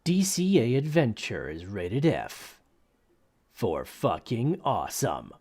DCA adventure is rated F for fucking awesome.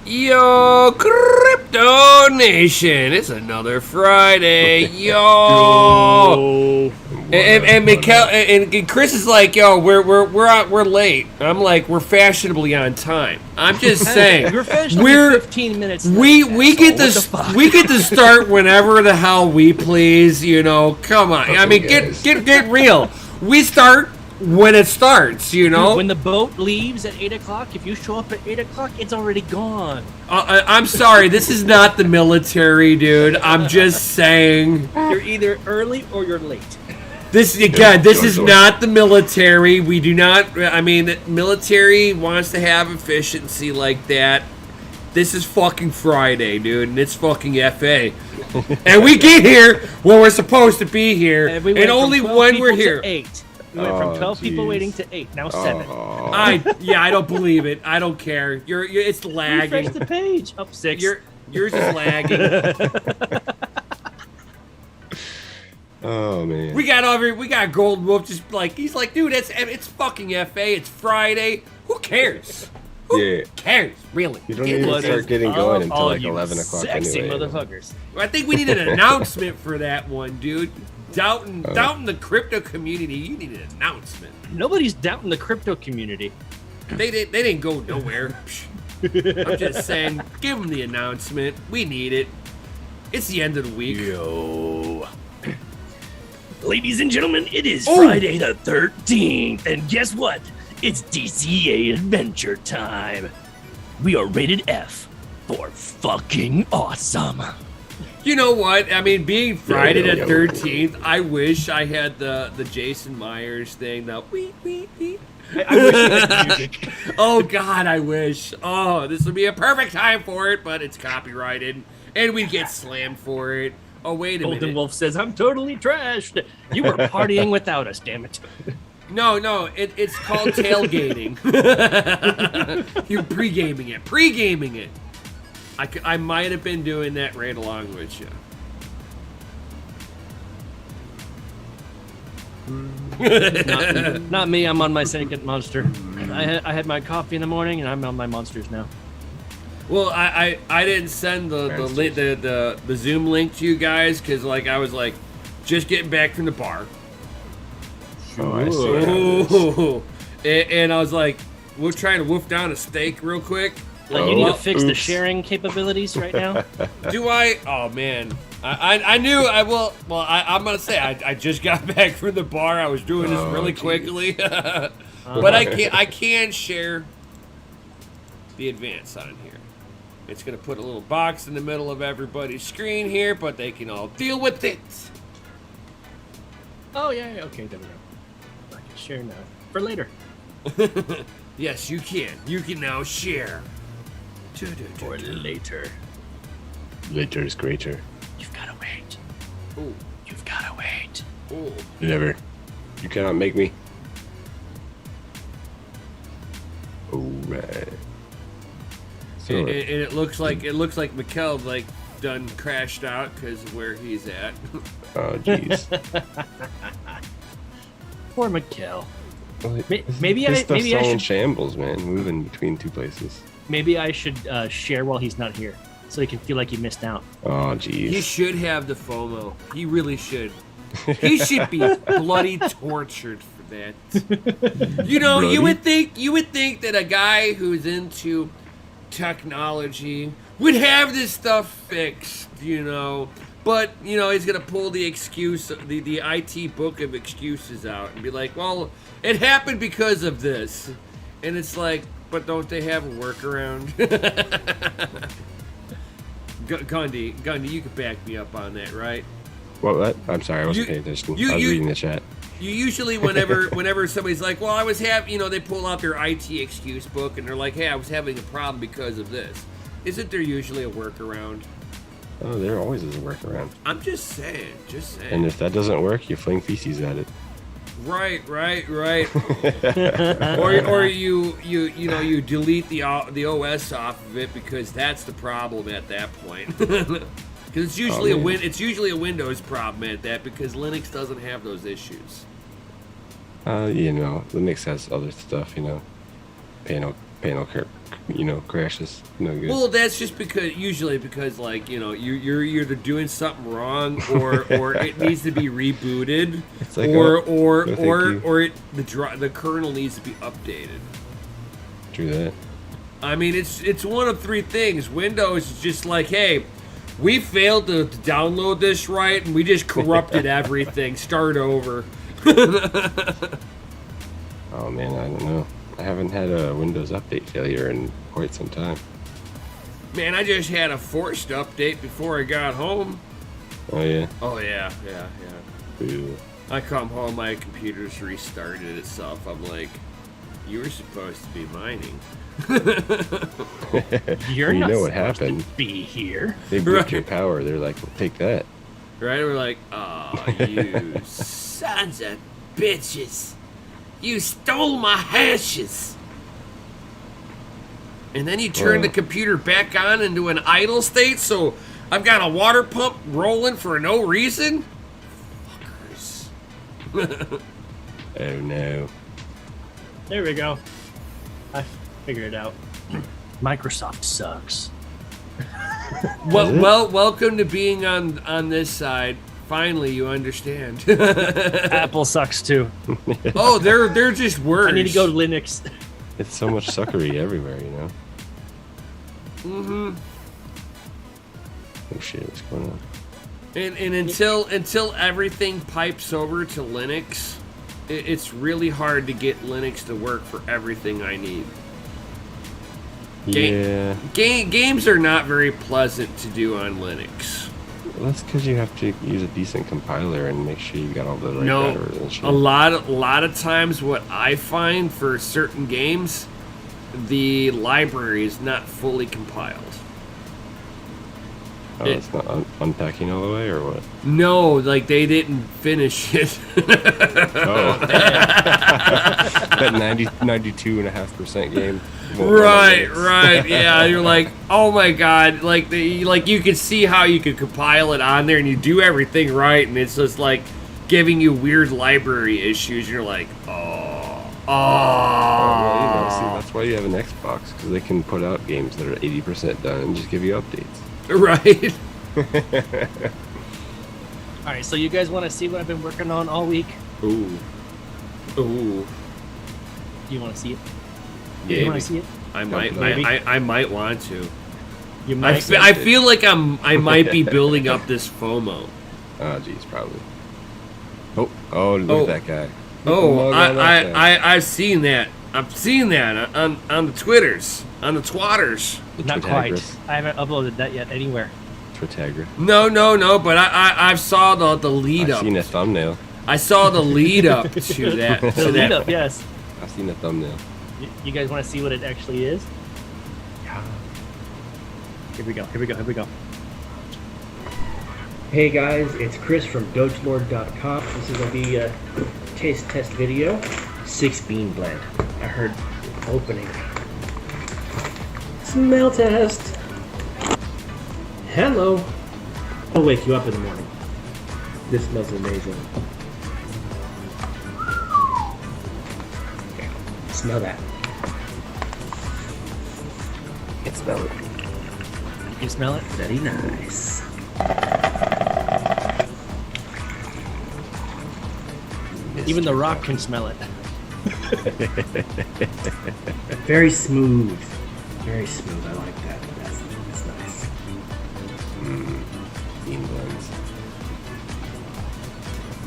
Yo, Crypto Nation! It's another Friday, yo. And Mikkel and Chris is like, yo, we're late. I'm like, we're fashionably on time. I'm just saying, we're 15 minutes. We get to start whenever the hell we please. You know, come on. I mean, get real. We start when it starts, you know? When the boat leaves at 8 o'clock, if you show up at 8 o'clock, it's already gone. I'm sorry, this is not the military, dude. I'm just saying. You're either early or you're late. This is not the military. We do not, I mean, the military wants to have efficiency like that. This is fucking Friday, dude, and it's fucking FA. And we get here when we're supposed to be here, and only when we're here. 8. We went from 12 people waiting to 8, now 7. I don't believe it. I don't care. It's lagging. Refresh the page. Up 6. Yours is lagging. Oh man. We got Gold Wolf just like he's like, dude, it's fucking FA. It's Friday. Who cares? Who cares? Really? You don't even start getting going until like 11 o'clock sexy anyway. Motherfuckers. I think we need an announcement for that one, dude. Doubting the crypto community, you need an announcement. Nobody's doubting the crypto community. They didn't go nowhere. I'm just saying, give them the announcement. We need it. It's the end of the week. Yo. Ladies and gentlemen, it is Friday the 13th, and guess what? It's DCA adventure time. We are rated F for fucking awesome. You know what? I mean, being Friday the 13th, I wish I had the Jason Myers thing. The wee. I wish you had music. Oh God, I wish. Oh, this would be a perfect time for it, but it's copyrighted, and we'd get slammed for it. Oh, wait a minute. Golden Wolf says, I'm totally trashed. You were partying without us, damn it. No, it's called tailgating. You're pre-gaming it. I might have been doing that right along with you. Not me. I'm on my second monster. I had my coffee in the morning, and I'm on my monsters now. Well, I didn't send the Zoom link to you guys because I was like just getting back from the bar. Oh, I see. And I was like, we're trying to wolf down a steak real quick. Like, you need to fix the sharing capabilities right now? Do I? Oh, man. I knew I will. Well, I'm going to say I just got back from the bar. I was doing this really quickly. But I can share the advance on here. It's going to put a little box in the middle of everybody's screen here, but they can all deal with it. Oh, yeah. Okay, there we go. I can share now. For later. Yes, you can. You can now share. For later. Later is greater. You've got to wait. Ooh. You've got to wait. Ooh. Never. You cannot make me. Alright. So, And it looks like Mikkel done crashed out because of where he's at. oh jeez. Poor Mikkel. Maybe I should in shambles, man. Moving between two places. Maybe I should share while he's not here, so he can feel like he missed out. Oh jeez. He should have the FOMO. He really should. He should be bloody tortured for that. You know, you would think that a guy who's into technology would have this stuff fixed, you know. But, you know, he's going to pull the excuse, the IT book of excuses out and be like, well, it happened because of this. And it's like, but don't they have a workaround? Gundy, you could back me up on that, right? What? I'm sorry, I wasn't paying attention. I was reading the chat. You usually, whenever somebody's like, well, I was they pull out their IT excuse book and they're like, hey, I was having a problem because of this. Isn't there usually a workaround? Oh, there always is a workaround. I'm just saying. And if that doesn't work, you fling feces at it. Right. or you delete the OS off of it because that's the problem at that point. Because it's usually a Windows problem at that because Linux doesn't have those issues. Linux has other stuff, panel crashes, no good. Well, that's just because like you're either doing something wrong or it needs to be rebooted, It's like, the kernel needs to be updated. True that. I mean, it's one of three things. Windows is just like, hey, we failed to download this right, and we just corrupted everything. Start over. Oh man, I don't know. I haven't had a Windows update failure in quite some time. Man, I just had a forced update before I got home. Oh yeah? Oh yeah. Ooh. I come home, my computer's restarted itself. I'm like, you were supposed to be mining. You're you not know what supposed happened. to be here. They broke your power. They're like, well, take that. Right? We're like, oh, you sons of bitches. You stole my hashes. And then you turn the computer back on into an idle state, so I've got a water pump rolling for no reason? Fuckers. Oh no. There we go. I figured it out. Microsoft sucks. Well, welcome to being on this side. Finally, you understand. Apple sucks too. Oh, they're just worse. I need to go to Linux. It's so much suckery everywhere, Mm-hmm. Oh shit, what's going on? And until everything pipes over to Linux, it's really hard to get Linux to work for everything I need. Yeah. Games are not very pleasant to do on Linux. Well, that's because you have to use a decent compiler and make sure you got all the right drivers and shit. A lot of times what I find for certain games, the library is not fully compiled. Oh, it's not unpacking all the way, or what? No, like they didn't finish it. Oh. That 92.5% game. Right, yeah. You're like, oh my god, like you could see how you could compile it on there, and you do everything right, and it's just like giving you weird library issues. You're like, Well, see, that's why you have an Xbox, because they can put out games that are 80% done and just give you updates. right. All right, so you guys want to see what I've been working on all week? Ooh. Do you want to see it? Yeah, you want to see it? I might want to. You might. I feel like I might be building up this FOMO. Oh, geez, probably. Oh, look at that guy. I've seen that. I've seen that on the Twitters, on the Twatters. Not quite. I haven't uploaded that yet anywhere. Twitagra. No, but I saw the lead up. I've seen a thumbnail. I saw the lead up to that. The lead up, yes. I've seen a thumbnail. You guys want to see what it actually is? Yeah. Here we go. Hey guys, it's Chris from Doglord.com. This is going to be a taste test video. 6 bean blend. I heard opening. Smell test. Hello. I'll wake you up in the morning. This smells amazing. Okay. Smell that. You can smell it. You can smell it? Very nice. Even the rock can smell it. Very smooth. Very smooth. I like that. That's nice. Bean blends.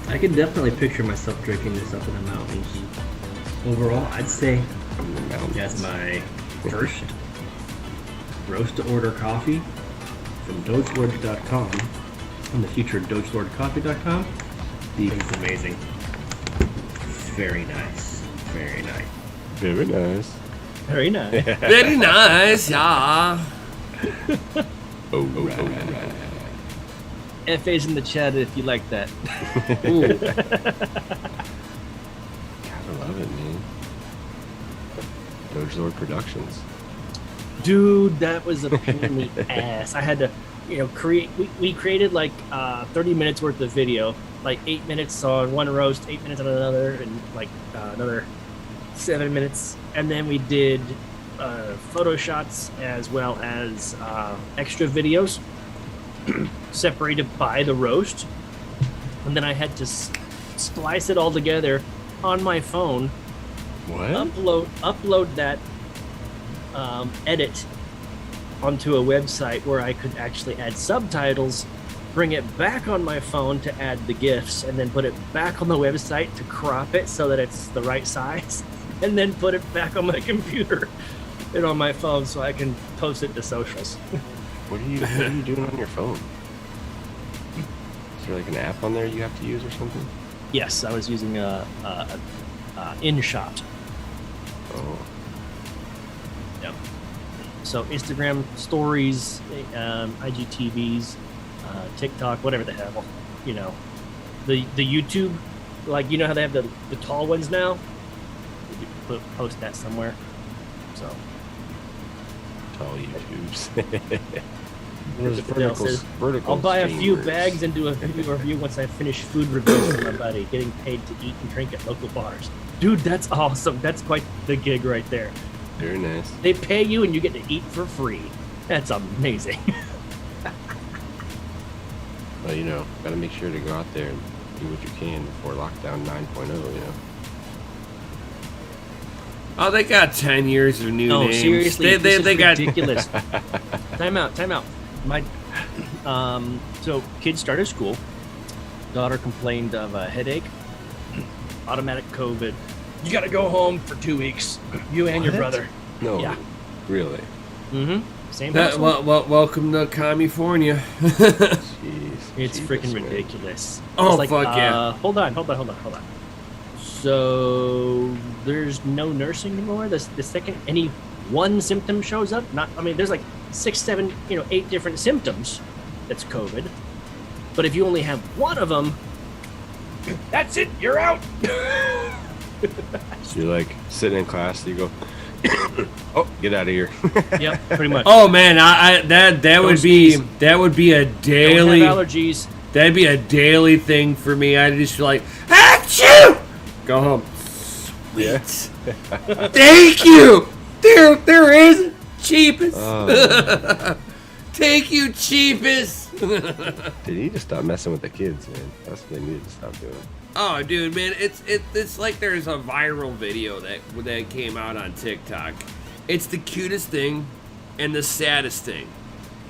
I can definitely picture myself drinking this up in the mountains. Overall, I'd say that's my first roast to order coffee from Doglord.com and the future DogeLordCoffee.com. It's amazing. Very nice. Very nice. Very nice. Very nice. Very nice, yeah. Oh, right. FA's in the chat if you like that. Ooh. Gotta love it, man. Doglord Productions. Dude, that was a pain in the ass. I had to, create. We created like 30 minutes worth of video, like 8 minutes on one roast, 8 minutes on another, and like another 7 minutes. And then we did photo shots as well as extra videos separated by the roast. And then I had to splice it all together on my phone. What? Upload that edit onto a website where I could actually add subtitles, bring it back on my phone to add the GIFs, and then put it back on the website to crop it so that it's the right size, and then put it back on my computer and on my phone so I can post it to socials. What are you doing on your phone? Is there like an app on there you have to use or something? Yes, I was using a InShot. Oh. Yep. So Instagram stories, IGTVs, TikTok, whatever the hell, the YouTube, like how they have the tall ones now. You post that somewhere. So. Tall YouTubes. Vertical I'll buy a few bags and do a video review once I finish food reviews with my buddy, getting paid to eat and drink at local bars. Dude, that's awesome. That's quite the gig right there. Very nice. They pay you and you get to eat for free. That's amazing. Well, gotta make sure to go out there and do what you can before lockdown 9.0, Oh, they got 10 years of new names. Seriously, they got ridiculous. Time out. My so kids started school. Daughter complained of a headache, automatic COVID. You got to go home for 2 weeks. You and your brother. No. Yeah. Really? Mm-hmm. Same house. Welcome to California. Jeez. It's freaking ridiculous. Oh, it's fuck yeah. Hold on. So there's no nursing anymore. The second any one symptom shows up, there's like 6, 7, 8 different symptoms. That's COVID. But if you only have one of them, that's it. You're out. So you're like sitting in class, you go, oh, get out of here. Yep, pretty much. Oh man, that would be a daily. Don't have allergies. That'd be a daily thing for me. I'd just be like, achoo! Go home. Sweet. Yeah. Thank you. There is cheapest. Thank you, cheapest. They need to stop messing with the kids, man. That's what they need to stop doing. Oh, dude, man, it's like there's a viral video that came out on TikTok. It's the cutest thing and the saddest thing,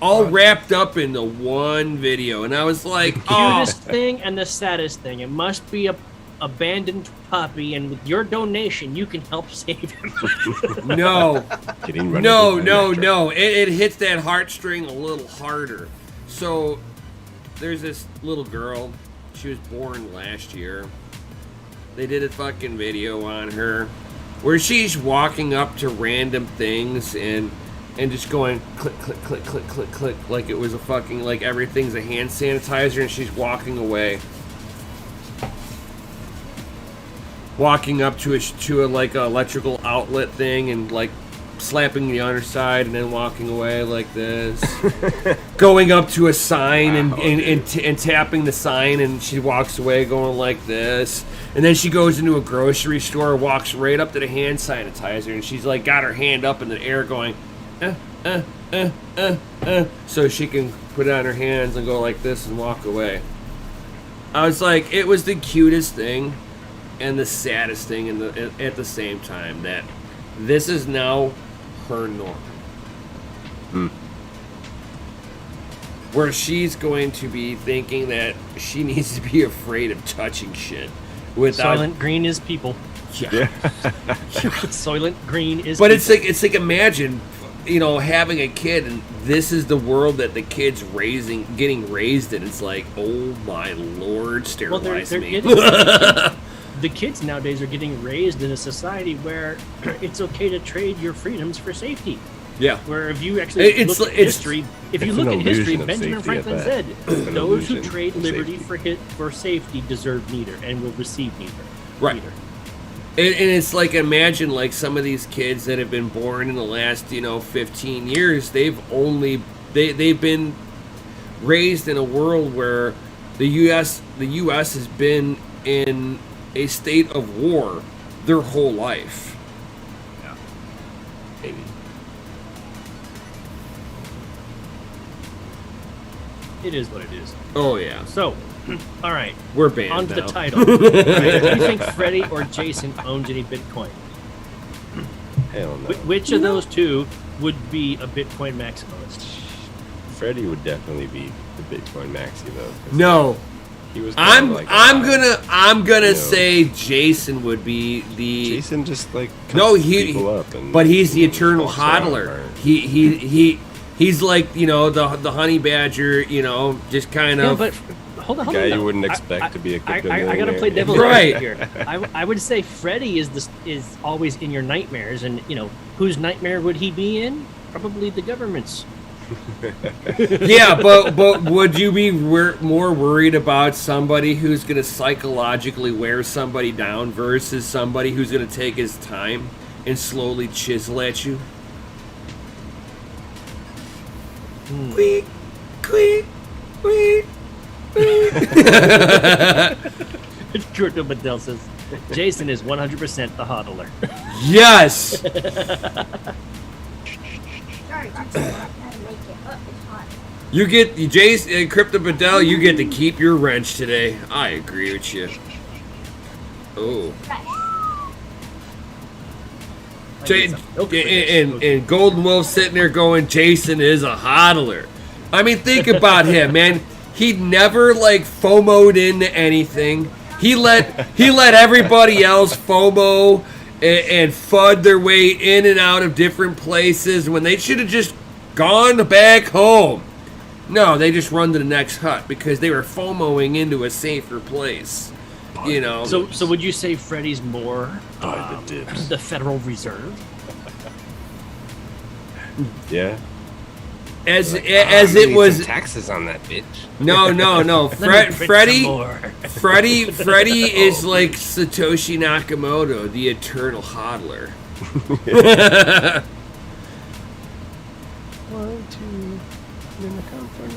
all wrapped up into one video, and I was like, the cutest thing and the saddest thing. It must be a abandoned puppy, and with your donation, you can help save him. No. It hits that heartstring a little harder. So, there's this little girl. She was born last year. They did a fucking video on her where she's walking up to random things and just going click, click, click, click, click, click, like it was a fucking, like everything's a hand sanitizer, and she's walking away. Walking up to a like a electrical outlet thing and like slapping the underside and then walking away like this. Going up to a sign and tapping the sign, and she walks away going like this. And then she goes into a grocery store, walks right up to the hand sanitizer, and she's like got her hand up in the air going, so she can put it on her hands and go like this and walk away. I was like, it was the cutest thing and the saddest thing at the same time, that this is now her norm. Where she's going to be thinking that she needs to be afraid of touching shit. Soylent Green is people. Yeah. Soylent Green is but people. it's like imagine, having a kid, and this is the world that the kid's getting raised in. It's like, oh my lord, sterilize me. The kids nowadays are getting raised in a society where it's okay to trade your freedoms for safety. Yeah. Where if you actually It's- look at it's- history, if you it's look an at history, illusion of Benjamin safety at Franklin that. said, An "Those who illusion trade of liberty safety. for safety deserve neither, and will receive neither." Right. Neither. And it's like, imagine like some of these kids that have been born in the last 15 years. They've been raised in a world where the U.S. has been in a state of war their whole life. Maybe. It is what it is. Oh yeah, So, all right, we're banned on to the now. title. All right, do you think Freddy or Jason owns any Bitcoin? Hell no. Which of those two would be a Bitcoin maximalist? Freddy would definitely be the Bitcoin maxi though. 'cause No, he was. Kind of I'm like gonna know. say Jason would be the. Jason just like No, cuts he. people up and, But he's the eternal walks around, hodler. right? He's like the honey badger. Just kind Yeah, of. but hold on. guy you though. wouldn't expect to be a I crypto gotta play millionaire. devil's Right. advocate here. I would say Freddy is always in your nightmares, and whose nightmare would he be in? Probably the government's. Yeah, but would you be more worried about somebody who's going to psychologically wear somebody down versus somebody who's going to take his time and slowly chisel at you? Queek, queek, queek, queek. Crypto Bedell says Jason is 100% the hodler. Yes! Sorry, I'm sorry. I had to make it up. It's hot. You get, Jason and Crypto Bedell, you get to keep your wrench today. I agree with you. Oh. And Golden Wolf sitting there going, Jason is a hodler. I mean, think about him, man. He never like FOMO'd into anything. He let everybody else FOMO and FUD their way in and out of different places when they should have just gone back home. No, they just run to the next hut because they were FOMOing into a safer place. So would you say Freddy's more Buy the dips. the Federal Reserve? Yeah. As Like, it was some taxes on that bitch. no. Let me print Freddy some more. Freddy is like Satoshi Nakamoto, the eternal hodler.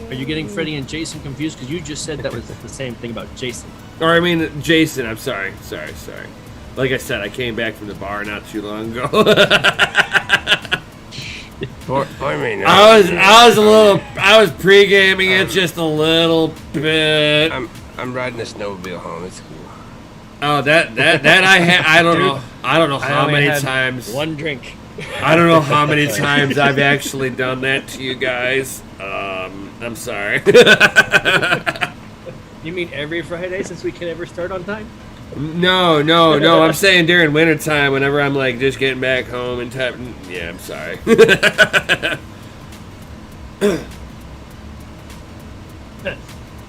Are you getting Freddy and Jason confused? Because you just said that was the same thing about Jason. Or I mean Jason, I'm sorry. Like I said, I came back from the bar not too long ago. I was pre-gaming it just a little bit. I'm riding a snowmobile home. It's cool. Oh, that I don't know. I don't know how only many had times. One drink. I don't know how many times I've actually done that to you guys. I'm sorry. You mean every Friday since we can ever start on time? No. I'm saying during wintertime whenever I'm like just getting back home and type. Yeah, I'm sorry.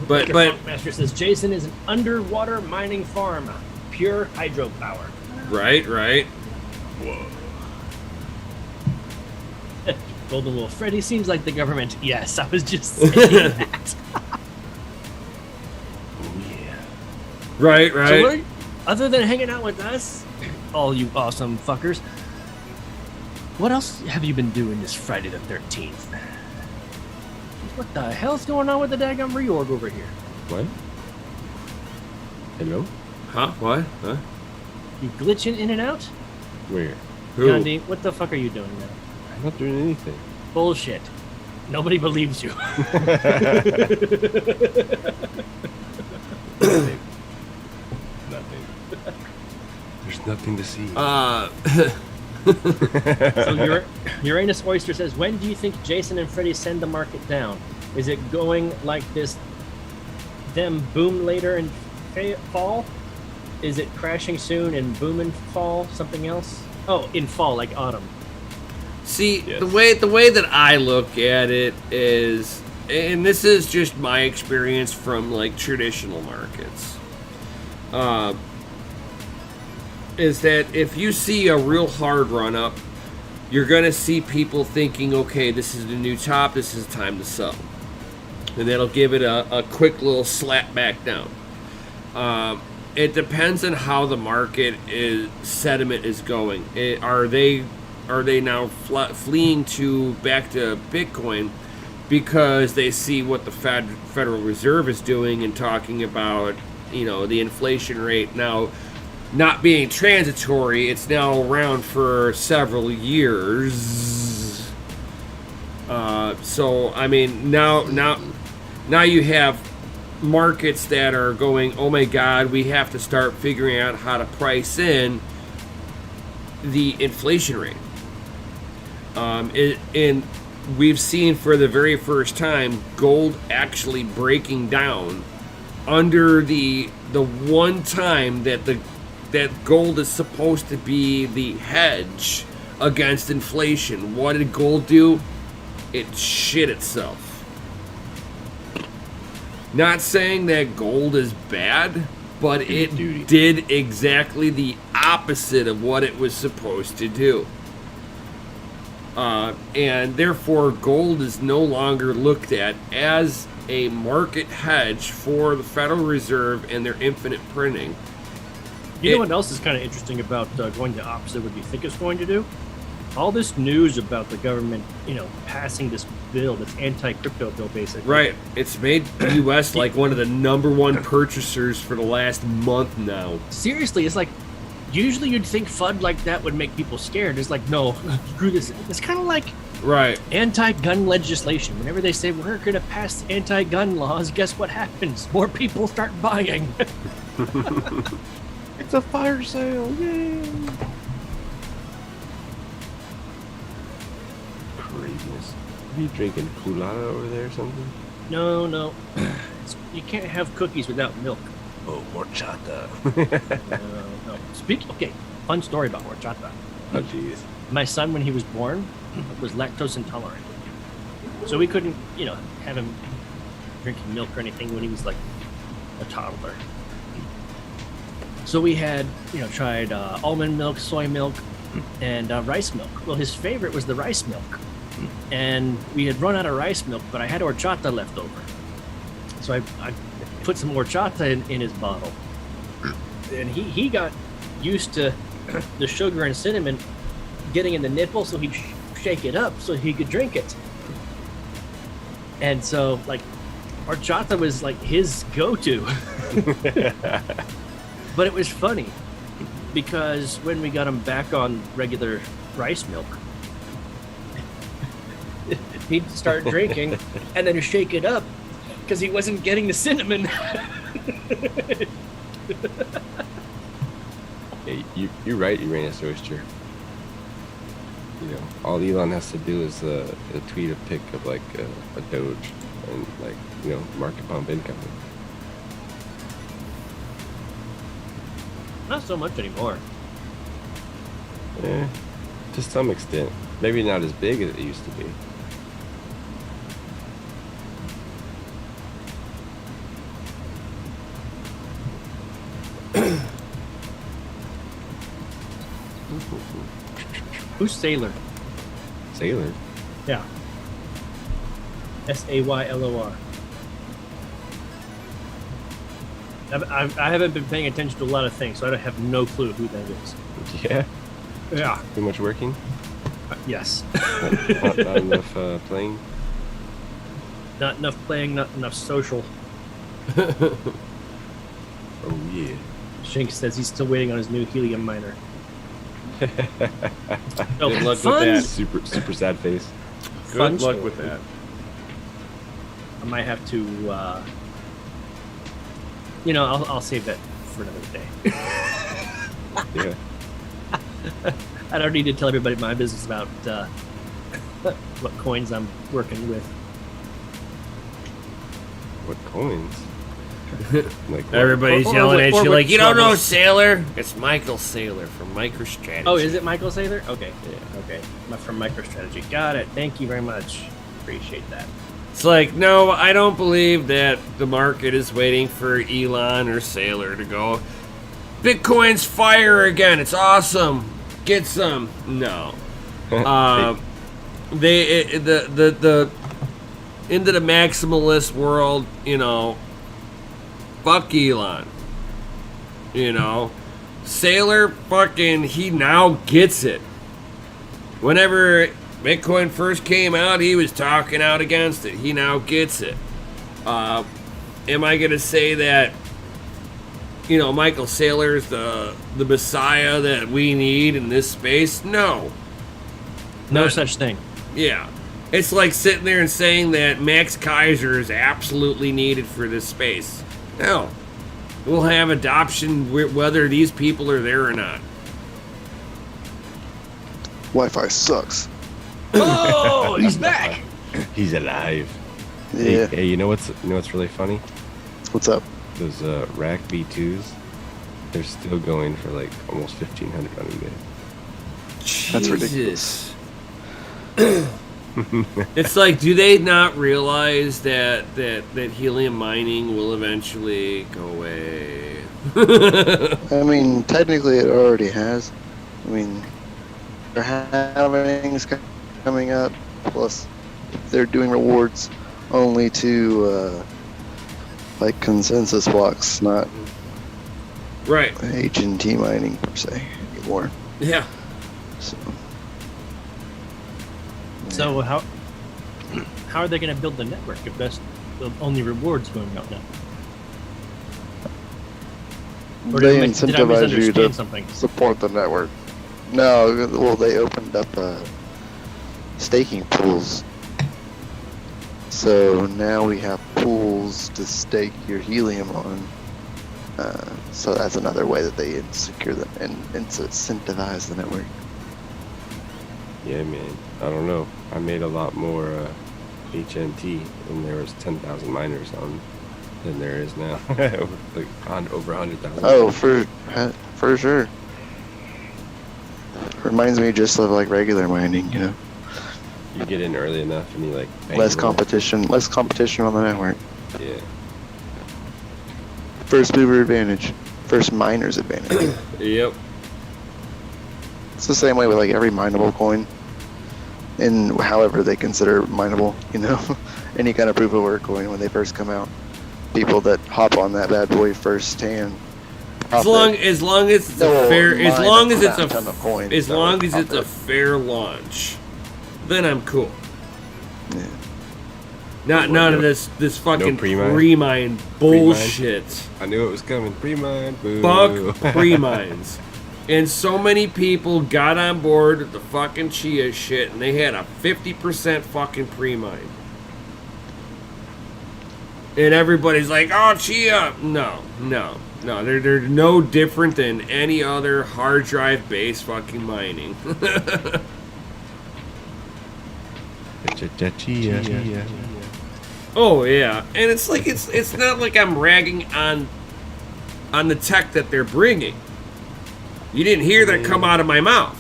but Master says Jason is an underwater mining farm, pure hydropower. right. Golden Wolf. Freddy seems like the government. Yes, I was just saying that. Right. So what other than hanging out with us, all you awesome fuckers, what else have you been doing this Friday the 13th? What the hell's going on with the daggum reorg over here? What? Hello? Huh? What? Huh? You glitching in and out? Where? Who? Gandhi, what the fuck are you doing now? I'm not doing anything. Bullshit. Nobody believes you. Nothing. There's nothing to see. So Uranus Oyster says, when do you think Jason and Freddy send the market down? Is it going like this, them boom later and fall? Is it crashing soon and boom and fall? Something else? Oh, in fall, like autumn. See, Yes. the way that I look at it is, and this is just my experience from like traditional markets, is that if you see a real hard run up you're going to see people thinking, okay, this is the new top, this is time to sell. And that'll give it a quick little slap back down. It depends on how the market sentiment is going. Are they now fleeing back to Bitcoin because they see what the Federal Reserve is doing and talking about, the inflation rate now not being transitory, it's now around for several years. So I mean, now you have markets that are going, oh my God, we have to start figuring out how to price in the inflation rate. And we've seen for the very first time gold actually breaking down under the one time that gold is supposed to be the hedge against inflation. What did gold do? It shit itself. Not saying that gold is bad, but it did exactly the opposite of what it was supposed to do. And therefore, gold is no longer looked at as a market hedge for the Federal Reserve and their infinite printing. You know what else is kind of interesting about going the opposite of what you think it's going to do? All this news about the government, passing this bill, this anti-crypto bill, basically. Right. It's made the U.S. like one of the #1 purchasers for the last month now. Seriously, it's like, usually you'd think FUD like that would make people scared. It's like, no, screw this. It's kind of like anti-gun legislation. Whenever they say, we're going to pass anti-gun laws, guess what happens? More people start buying. It's a fire sale, yay! Craziness. Are you drinking culotta over there or something? No. You can't have cookies without milk. Oh, horchata. No. Okay, fun story about horchata. Oh, jeez. My son, when he was born, was lactose intolerant. So we couldn't, have him drinking milk or anything when he was like a toddler. So we had, tried almond milk, soy milk, and rice milk. Well, his favorite was the rice milk. And we had run out of rice milk, but I had horchata left over. So I put some horchata in his bottle. And he got used to the sugar and cinnamon getting in the nipple, so he'd shake it up so he could drink it. And so, horchata was his go-to. But it was funny because when we got him back on regular rice milk, he'd start drinking and then shake it up because he wasn't getting the cinnamon. Hey, you're right, Uranus Oyster. All Elon has to do is tweet a pic of a Doge and market pump incoming. Not so much anymore. Yeah, to some extent. Maybe not as big as it used to be. Who's Saylor? Saylor? Yeah. Saylor. I haven't been paying attention to a lot of things, so I have no clue who that is. Yeah? Yeah. Too much working? Yes. Not enough playing? Not enough playing, not enough social. Oh, yeah. Shank says he's still waiting on his new helium miner. Good luck with that. Super sad face. Good luck with that. I might have to, I'll save that for another day. Yeah. I don't need to tell everybody my business about what coins I'm working with. What coins? What? Everybody's Or yelling at you what you don't know troubles. Saylor? It's Michael Saylor from MicroStrategy. Oh, is it Michael Saylor? Okay. Yeah, okay. From MicroStrategy. Got it. Thank you very much. Appreciate that. It's no, I don't believe that the market is waiting for Elon or Saylor to go, Bitcoin's fire again, it's awesome, get some. No. The into the maximalist world, you know, fuck Elon. You know, Saylor fucking, he now gets it. Whenever Bitcoin first came out, he was talking out against it. He now gets it. Am I gonna say that, you know, Michael Saylor's the messiah that we need in this space? No. No such thing. Yeah. It's like sitting there and saying that Max Keiser is absolutely needed for this space. No. We'll have adoption whether these people are there or not. Wi-Fi sucks. Oh, he's back. He's alive. Yeah. Hey, you know what's really funny? What's up? Those rack V2s, they're still going for like almost 1,500 on eBay. That's ridiculous. It's like, do they not realize that helium mining will eventually go away? I mean, technically it already has. I mean, they're having coming up, plus they're doing rewards only to like consensus blocks, not Right. HMT mining per se anymore. Yeah. So how are they going to build the network if that's the only rewards going out now? Or They did I incentivize you misunderstand to something? support the network. No, well, they opened up staking pools. So now we have pools to stake your helium on. So that's another way that they secure them and incentivize the network. Yeah, man. I don't know. I made a lot more HMT when there was 10,000 miners on than there is now. Like over 100,000. Oh, for sure. Reminds me just of like regular mining, you know. You get in early enough and you like bang Less them. competition on the network. Yeah. First mover advantage. First miner's advantage. Yep. It's the same way with like every mineable coin, and however they consider mineable, you know, any kind of proof of work coin when they first come out. People that hop on that bad boy first hand. As long as it's a fair, as long as it's a fair launch, then I'm cool. Yeah. None of this fucking pre-mine? pre-mine bullshit. I knew it was coming. Pre-mine. Boo. Fuck pre-mines. And so many people got on board with the fucking Chia shit, and they had a 50% fucking pre-mine. And everybody's like, oh, Chia. No. They're no different than any other hard drive based fucking mining. Oh yeah, and it's like it's not like I'm ragging on the tech that they're bringing. You didn't hear that come out of my mouth.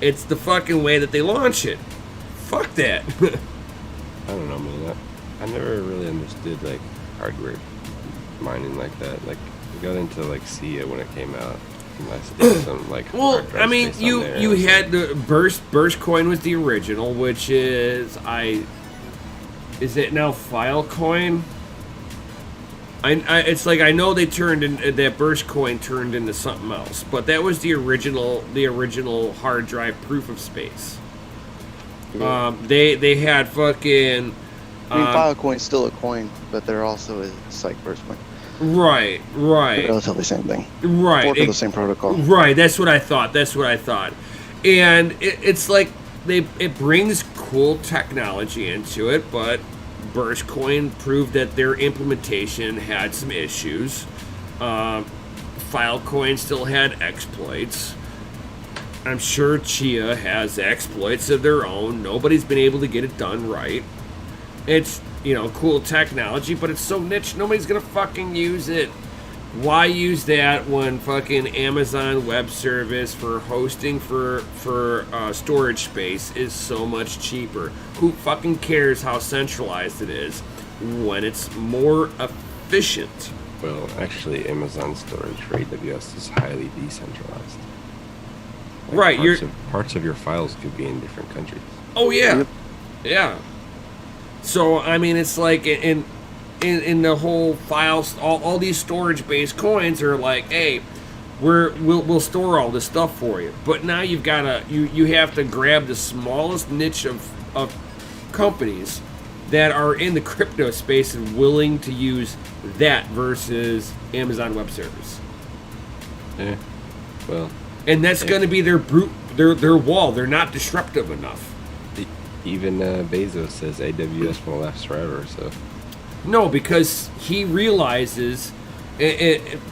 It's the fucking way that they launch it. Fuck that. I don't know, man. I never really understood like hardware mining like that. Like we got into like SIA when it came out. And I did some like. Well, hard drive I mean, space on there. you had the Burstcoin was the original, which is is it now Filecoin? It's like I know they turned in that Burstcoin turned into something else, but that was the original hard drive proof of space. Yeah. They had fucking. I mean, Filecoin's still a coin, but they're also a psych burst coin. Right. Relatively same thing. Right. Work with the same protocol. Right. That's what I thought. And it's like it brings cool technology into it, but Burstcoin proved that their implementation had some issues. Filecoin still had exploits. I'm sure Chia has exploits of their own. Nobody's been able to get it done right. It's, cool technology, but it's so niche, nobody's gonna fucking use it. Why use that when fucking Amazon Web Service for hosting for storage space is so much cheaper? Who fucking cares how centralized it is when it's more efficient? Well, actually, Amazon storage for AWS is highly decentralized. Right, parts of your files could be in different countries. Oh yeah, Yep. yeah. So I mean, it's like in the whole files, all these storage-based coins are like, hey, we'll store all this stuff for you. But now you've got you have to grab the smallest niche of companies that are in the crypto space and willing to use that versus Amazon Web Service. Yeah. Well. And that's going to be their wall. They're not disruptive enough. Even Bezos says AWS won't last forever. So. No, because he realizes,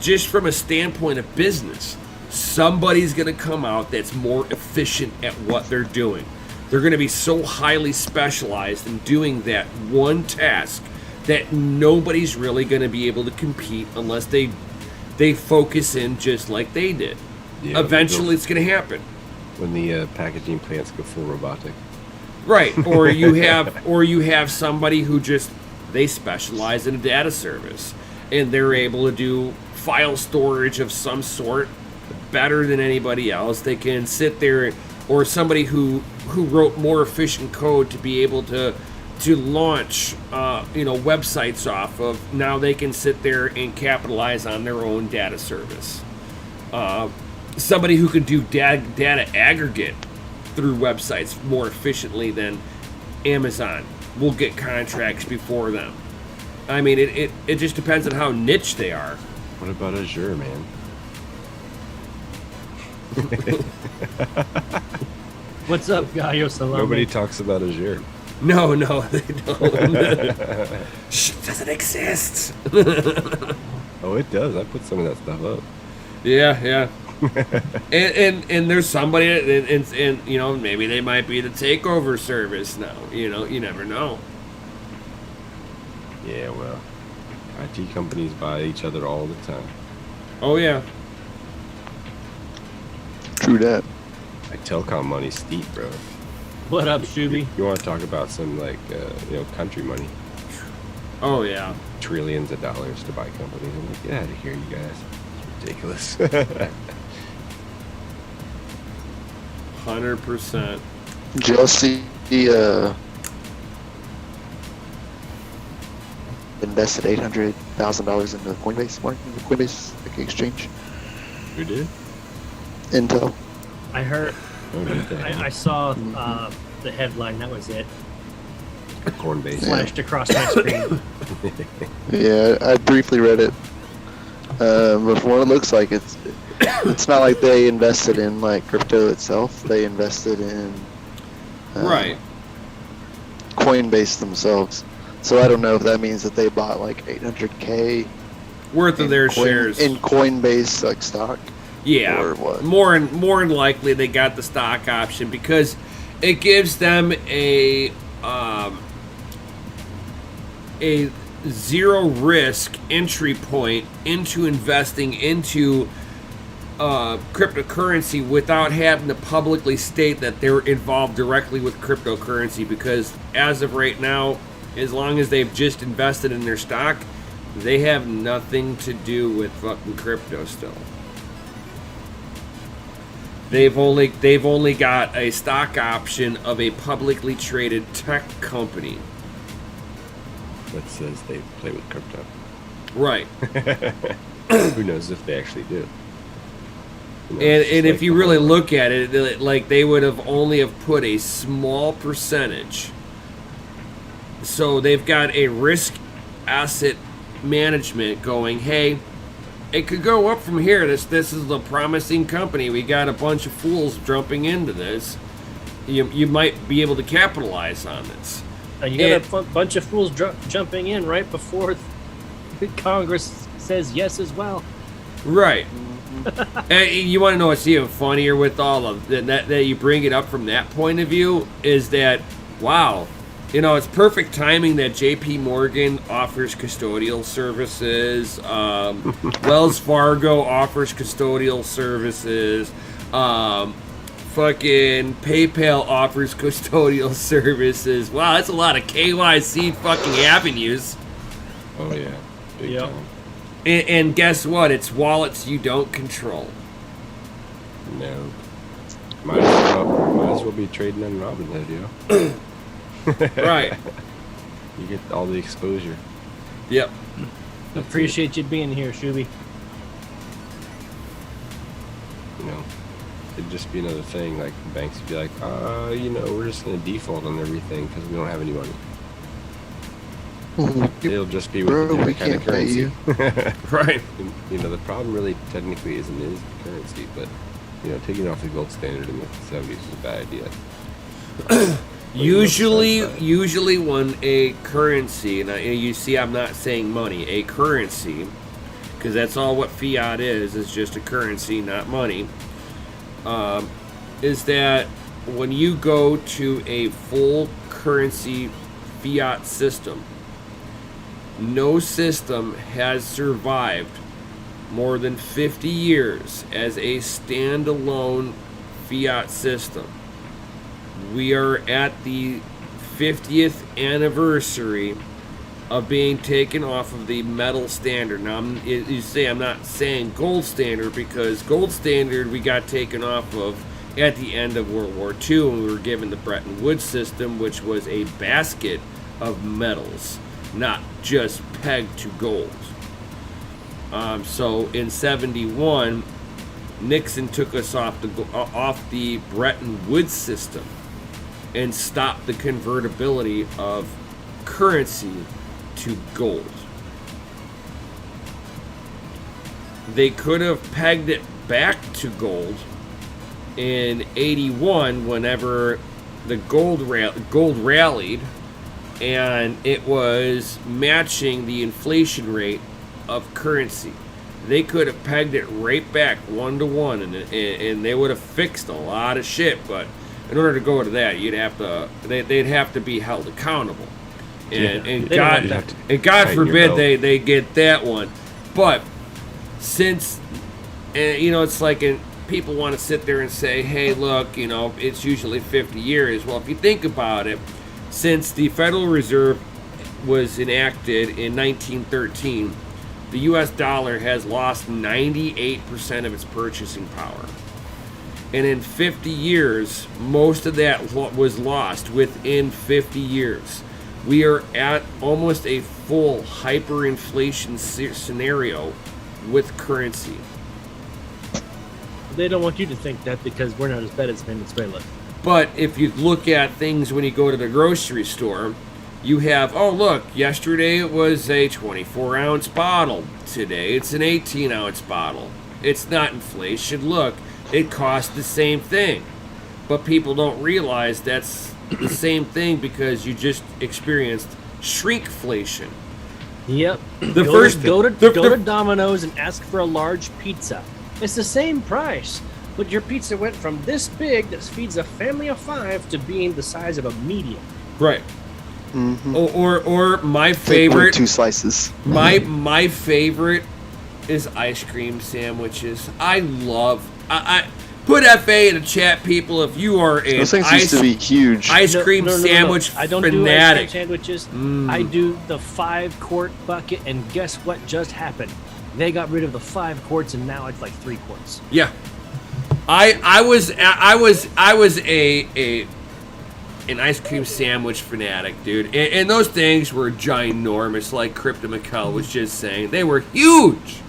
just from a standpoint of business, somebody's going to come out that's more efficient at what they're doing. They're going to be so highly specialized in doing that one task that nobody's really going to be able to compete unless they focus in just like they did. Yeah, eventually, it's going to happen. When the packaging plants go full robotic. Right, or you have somebody who just they specialize in a data service and they're able to do file storage of some sort better than anybody else. They can sit there, or somebody who wrote more efficient code to be able to launch websites off of. Now they can sit there and capitalize on their own data service. Somebody who can do data aggregate through websites more efficiently than Amazon will get contracts before them. I mean, it just depends on how niche they are. What about Azure, man? What's up, Gallo Salome? Nobody talks about Azure. No, they don't. Shh, doesn't exist. Oh, it does. I put some of that stuff up. Yeah. and there's somebody, and maybe they might be the Takeover Service now. You never know. Yeah, well, IT companies buy each other all the time. Oh yeah. True that. Like telecom money's steep, bro. What up, Shuby? You want to talk about some country money? Oh yeah. Trillions of dollars to buy companies. I'm like, get out of here, you guys. It's ridiculous. 100%. Just see invested $800,000 into Coinbase, Coinbase exchange. Who did? Intel. I heard. Oh, did they? I saw the headline. That was it. Coinbase. Flashed across my screen. Yeah, I briefly read it. But from what it looks like, it's not like they invested in like crypto itself. They invested in right. Coinbase themselves. So I don't know if that means that they bought like 800K worth of their shares in Coinbase like stock. Yeah, or what? More than likely they got the stock option because it gives them a zero risk entry point into investing into cryptocurrency without having to publicly state that they're involved directly with cryptocurrency, because as of right now, as long as they've just invested in their stock, they have nothing to do with fucking crypto still. They've only got a stock option of a publicly traded tech company that says they play with crypto. Right. Who knows if they actually do? And if you really look at it, like they would have only have put a small percentage. So they've got a risk asset management going, hey, it could go up from here. This is a promising company. We got a bunch of fools jumping into this. You might be able to capitalize on this. And you got a bunch of fools jumping in right before Congress says yes as well. Right. And you want to know what's even funnier with all of that you bring it up from that point of view is that, wow, it's perfect timing that JP Morgan offers custodial services, Wells Fargo offers custodial services, fucking PayPal offers custodial services. Wow, that's a lot of KYC fucking avenues. Oh yeah, big time. And guess what? It's wallets you don't control. No. Might as well be trading on Robinhood, you know? Right. You get all the exposure. Yep. Appreciate you being here, Shuby. You know, it'd just be another thing. Like, banks would be like, you know, we're just going to default on everything because we don't have any money. It'll just be with Bro, a we different kind of can't pay currency. you. Right. And, you know, the problem really technically isn't is the currency, but, you know, taking off the gold standard in the 70s was a bad idea. Usually when a currency, and you see I'm not saying money, a currency, because that's all what fiat is just a currency, not money, is that when you go to a full currency fiat system, no system has survived more than 50 years as a standalone fiat system. We are at the 50th anniversary of being taken off of the metal standard. Now, you say I'm not saying gold standard, because gold standard we got taken off of at the end of World War II when we were given the Bretton Woods system, which was a basket of metals, not just pegged to gold. So in 71, Nixon took us off the Bretton Woods system and stopped the convertibility of currency to gold. They could have pegged it back to gold in 81 whenever the gold rallied, and it was matching the inflation rate of currency. They could have pegged it right back 1-to-1, and they would have fixed a lot of shit. But in order to go to that, they'd have to be held accountable, and God forbid they get that one. But since it's like people want to sit there and say, hey, look, it's usually 50 years. Well, if you think about it, since the Federal Reserve was enacted in 1913, the U.S. dollar has lost 98% of its purchasing power. And in 50 years, most of that was lost within 50 years. We are at almost a full hyperinflation scenario with currency. They don't want you to think that because we're not as bad as Venezuela. But if you look at things when you go to the grocery store, you have, oh, look, yesterday it was a 24-ounce bottle. Today it's an 18-ounce bottle. It's not inflation. Look, it costs the same thing. But people don't realize that's the same thing because you just experienced shrinkflation. Yep. Go to Domino's and ask for a large pizza. It's the same price, but your pizza went from this big that feeds a family of 5 to being the size of a medium. Right. Mm-hmm. Or my Take favorite. 2 slices. My favorite is ice cream sandwiches. I put FA in the chat, people, if you are an Those things used to be huge. ice cream sandwich I don't fanatic. do ice cream sandwiches. I do the 5-quart bucket, and guess what just happened? They got rid of the 5 quarts, and now it's like 3 quarts. Yeah, I was an ice cream sandwich fanatic, dude, and those things were ginormous, like Crypto McCall was just saying. They were huge.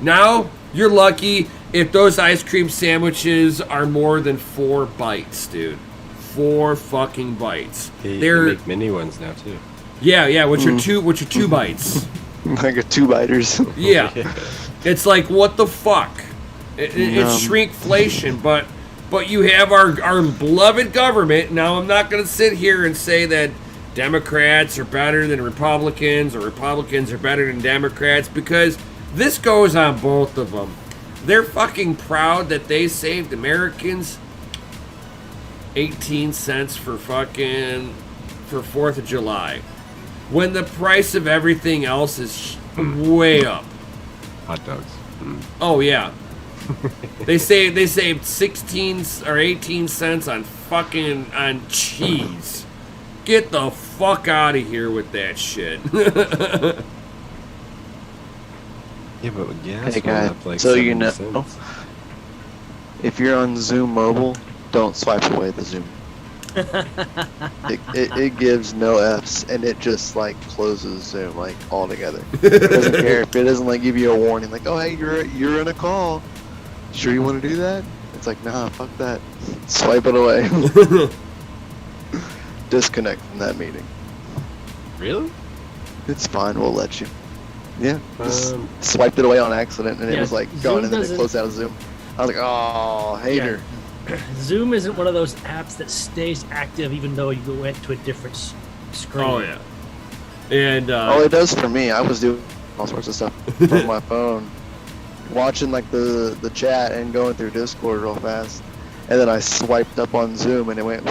Now you're lucky if those ice cream sandwiches are more than 4 bites, dude. 4 fucking bites. They're make mini ones now too. Yeah. Which are 2 bites. Like a 2-biters. Yeah. It's like, what the fuck? It's shrinkflation, but you have our beloved government. Now, I'm not going to sit here and say that Democrats are better than Republicans or Republicans are better than Democrats, because this goes on both of them. They're fucking proud that they saved Americans 18 cents for 4th of July, when the price of everything else is way up. Hot dogs. Oh yeah. They saved 16 or 18 cents on cheese. Get the fuck out of here with that shit. Yeah, but gas Hey went guys, up like so 70 you know, cents. if you're on Zoom Mobile, don't swipe away the Zoom. It gives no Fs, and it just like closes Zoom like altogether. It doesn't care if it doesn't like give you a warning like, oh hey, you're in a call. Sure you want to do that? It's like, nah, fuck that. Swipe it away. Disconnect from that meeting. Really? It's fine, we'll let you. Yeah, just swiped it away on accident, and it was like going, and then it closed out of Zoom. I was like, oh, hater. Yeah. Zoom isn't one of those apps that stays active even though you went to a different screen. Oh yeah. And it does for me. I was doing all sorts of stuff from my phone, watching like the chat and going through Discord real fast, and then I swiped up on Zoom, and it went.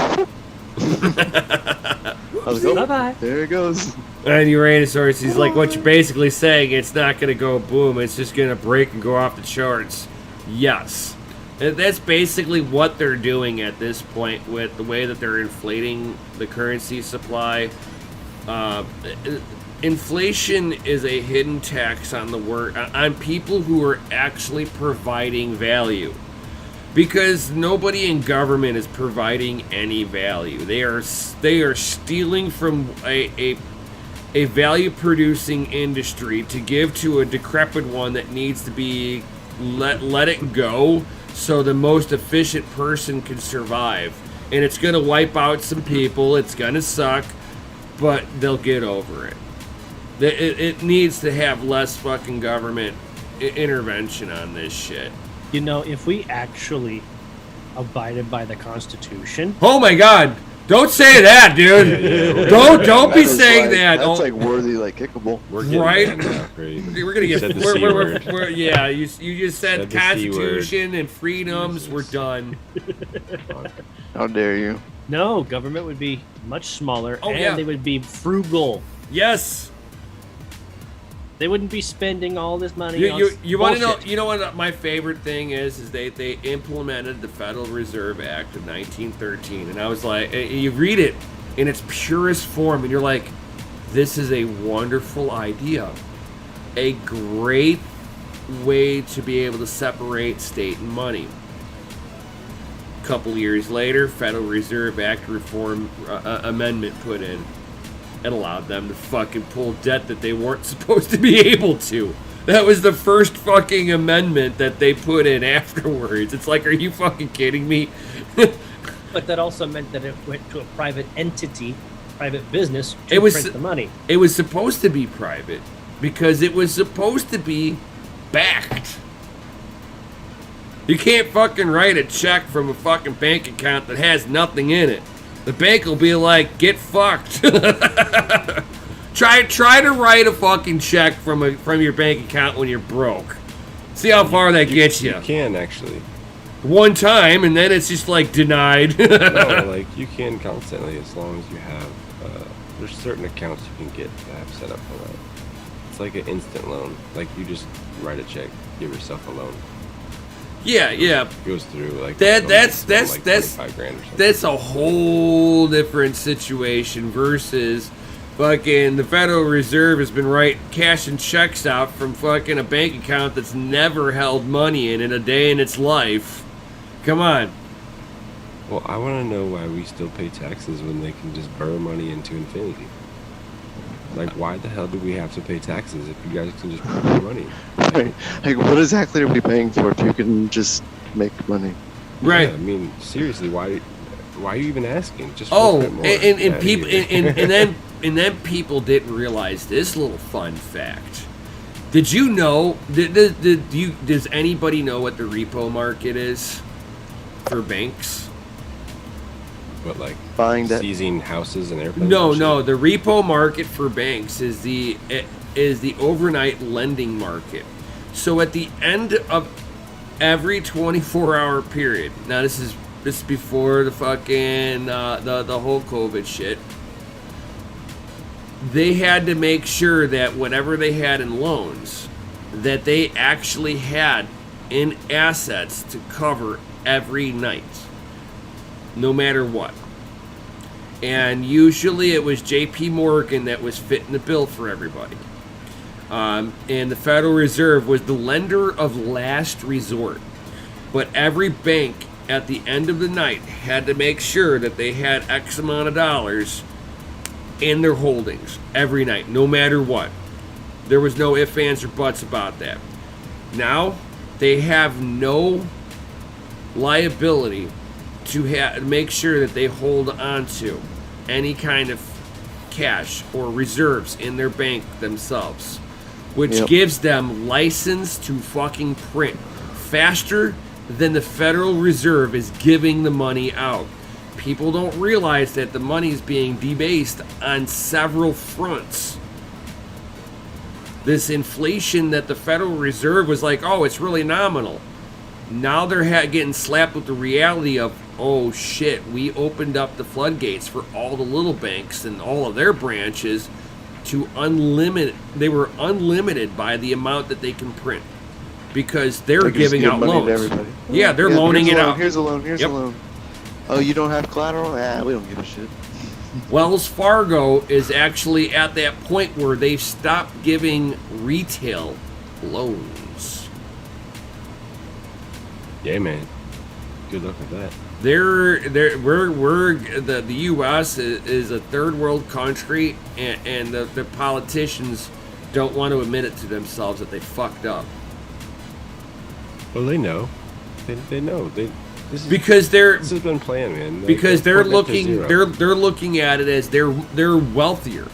I was like, oh, bye-bye. There it goes. And Uranus, he's like, what you're basically saying, it's not going to go boom, it's just going to break and go off the charts. Yes. That's basically what they're doing at this point with the way that they're inflating the currency supply. Inflation is a hidden tax on on people who are actually providing value. Because nobody in government is providing any value. They are stealing from a value-producing industry to give to a decrepit one that needs to be let it go so the most efficient person can survive. And it's going to wipe out some people. It's going to suck, but they'll get over it. It needs to have less fucking government intervention on this shit. You know, if we actually abided by the Constitution. Oh my God! Don't say that, dude. Yeah. Don't be saying that. That's like worthy, like kickable. We're getting Right? that now, great. We're gonna get. Said the C word. Yeah, you just said the C Constitution and freedoms. We're done. How dare you? No, government would be much smaller, Oh, and yeah. they would be frugal. Yes. They wouldn't be spending all this money. You want to know? bullshit. You know what my favorite thing is they implemented the Federal Reserve Act of 1913, and I was like, you read it in its purest form, and you're like, this is a wonderful idea, a great way to be able to separate state and money. A couple years later, Federal Reserve Act reform amendment put in. It allowed them to fucking pull debt that they weren't supposed to be able to. That was the first fucking amendment that they put in afterwards. It's like, are you fucking kidding me? But that also meant that it went to a private entity, private business, to print the money. It was supposed to be private because it was supposed to be backed. You can't fucking write a check from a fucking bank account that has nothing in it. The bank will be like, get fucked. Try to write a fucking check from your bank account when you're broke. See how far that gets you. You can actually. One time, and then it's just like denied. No, like you can constantly as long as you have. There's certain accounts you can get that have set up for that. It's like an instant loan. Like you just write a check, give yourself a loan. Yeah. It goes through like That's 25 grand or something. That's a whole different situation versus fucking the Federal Reserve has been cashing checks out from fucking a bank account that's never held money in a day in its life. Come on. Well, I want to know why we still pay taxes when they can just burn money into infinity. Like, why the hell do we have to pay taxes if you guys can just burn money? Right. Like, what exactly are we paying for if you can just make money? Right. Yeah, I mean, seriously, why are you even asking? Just People and then people didn't realize this little fun fact. Did you know? Does anybody know what the repo market is for banks? But like Buying that. seizing houses and airplanes. No. The repo market for banks is the overnight lending market. So at the end of every 24-hour period. Now this is before the fucking the whole COVID shit. They had to make sure that whatever they had in loans, that they actually had in assets to cover every night, no matter what. And usually it was J.P. Morgan that was fitting the bill for everybody. And the Federal Reserve was the lender of last resort. But every bank at the end of the night had to make sure that they had X amount of dollars in their holdings every night, no matter what. There was no ifs, ands, or buts about that. Now, they have no liability to make sure that they hold on to any kind of cash or reserves in their bank themselves, which gives them license to fucking print faster than the Federal Reserve is giving the money out. People don't realize that the money is being debased on several fronts. This inflation that the Federal Reserve was like, oh, it's really nominal. Now they're getting slapped with the reality of, oh shit, we opened up the floodgates for all the little banks and all of their branches to unlimited. They were unlimited by the amount that they can print because they're giving out money to loans. everybody. Yeah, they're loaning it out. Here's a loan. Here's a loan. Oh, you don't have collateral? We don't give a shit. Wells Fargo is actually at that point where they've stopped giving retail loans. Yeah, man. Good luck with that. The U.S. is a third world country, and the politicians don't want to admit it to themselves that they fucked up. Well, they know. They know. This has been planned, man. Because they're looking at it as they're wealthier.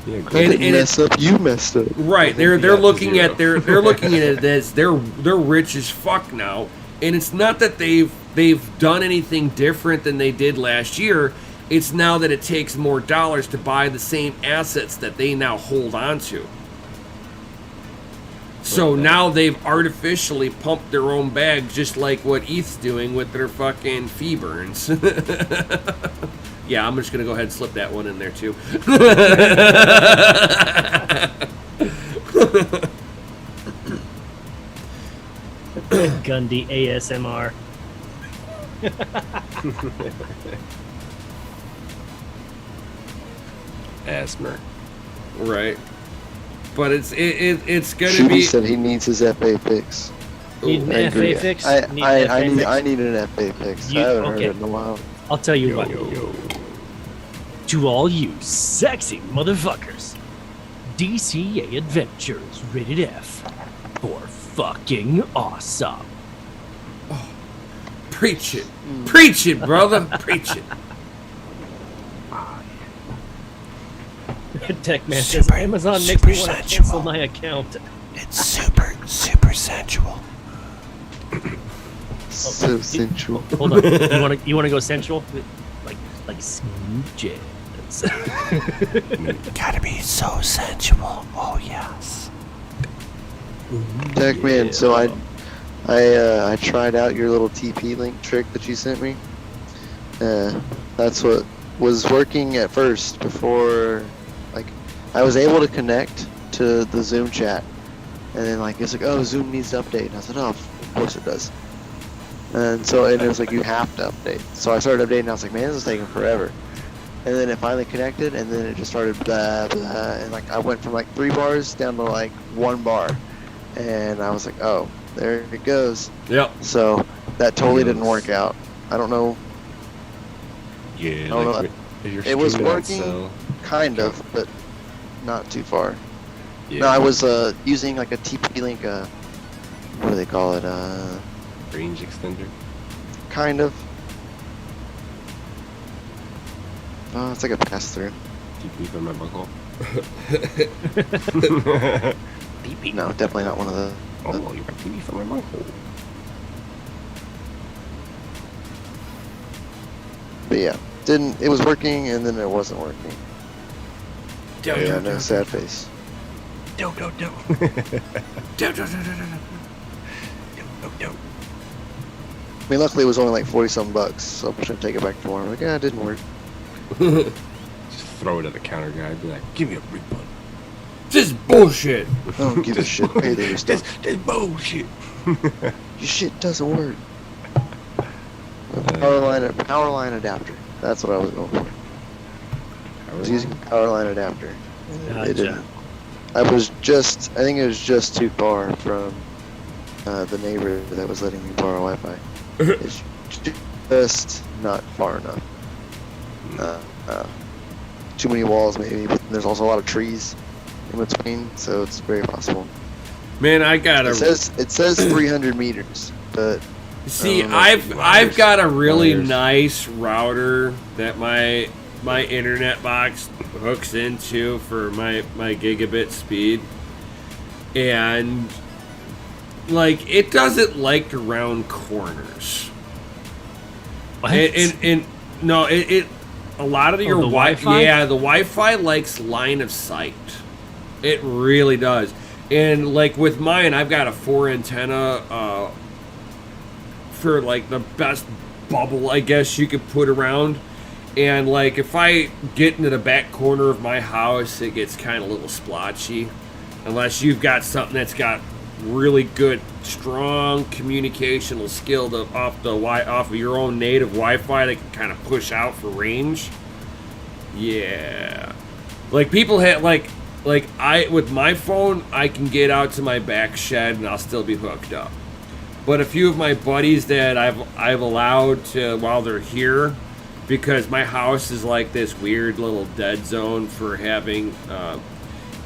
Yeah, I didn't mess up. You messed up. Right. They're looking at they're looking at it as they're rich as fuck now, and it's not that they've done anything different than they did last year. It's now that it takes more dollars to buy the same assets that they now hold on to. So now they've artificially pumped their own bag, just like what ETH's doing with their fucking fee burns. Yeah, I'm just going to go ahead and slip that one in there, too. Gundy ASMR. Asthma. Right. But it's going to Shooty be... said he needs his FA fix. Need an I agree. FA fix? I Need need an FA fix. You- I haven't okay. heard it in a while. I'll tell you what. To all you sexy motherfuckers, DCA Adventures rated F for fucking awesome. Preach it. Preach it, brother. Preach it. Tech Man says Amazon makes me want to cancel my account. It's super sensual. So sensual. Hold on. You want to go sensual? Like smooth jazz. Gotta be so sensual. Oh yes. Tech Man, so I tried out your little TP link trick that you sent me. That's what was working at first before, like, I was able to connect to the Zoom chat, and then it's like, oh, Zoom needs to update, and I said, oh, of course it does. And it was like, you have to update. So I started updating, and I was like, man, this is taking forever. And then it finally connected, and then it just started blah, blah, and I went from 3 bars down to 1 bar. And I was like, oh, there it goes. Yep. So that totally didn't work out. I don't know. Yeah, I don't know. It was working, kind of, but not too far. Yeah. No, I was using a TP-Link, what do they call it? Range extender. Kind of. It's like a pass-through. TP from my buckle. No, definitely not one of the. Oh, you got TP from my buckle. But yeah, it was working, and then it wasn't working. Yeah, no, sad face. Do. I mean, luckily it was only 40-something bucks, so I'm just gonna take it back to him. Like, yeah, it didn't work. Just throw it at the counter guy. Be like, give me a refund. This is bullshit. I don't give a shit. Pay the stuff. This bullshit. Your shit doesn't work. Power line adapter. That's what I was going for. I was using power line adapter. It didn't. I think it was just too far from the neighbor that was letting me borrow Wi-Fi. It just not far enough. Too many walls, maybe. But there's also a lot of trees in between, so it's very possible. Man, I got It says 300 meters, but see. I've got a really nice router that my internet box hooks into for my gigabit speed, and like it doesn't like to round corners. What? And no, it a lot of your the Wi-Fi? Yeah, the Wi-Fi likes line of sight. It really does. And like with mine, I've got a 4 antenna for like the best bubble, I guess you could put around. And like if I get into the back corner of my house, it gets kind of a little splotchy, unless you've got something that's got really good, strong communicational skill off of your own native Wi-Fi that can kind of push out for range. Yeah, like people have like I with my phone, I can get out to my back shed and I'll still be hooked up. But a few of my buddies that I've allowed to while they're here, because my house is like this weird little dead zone for having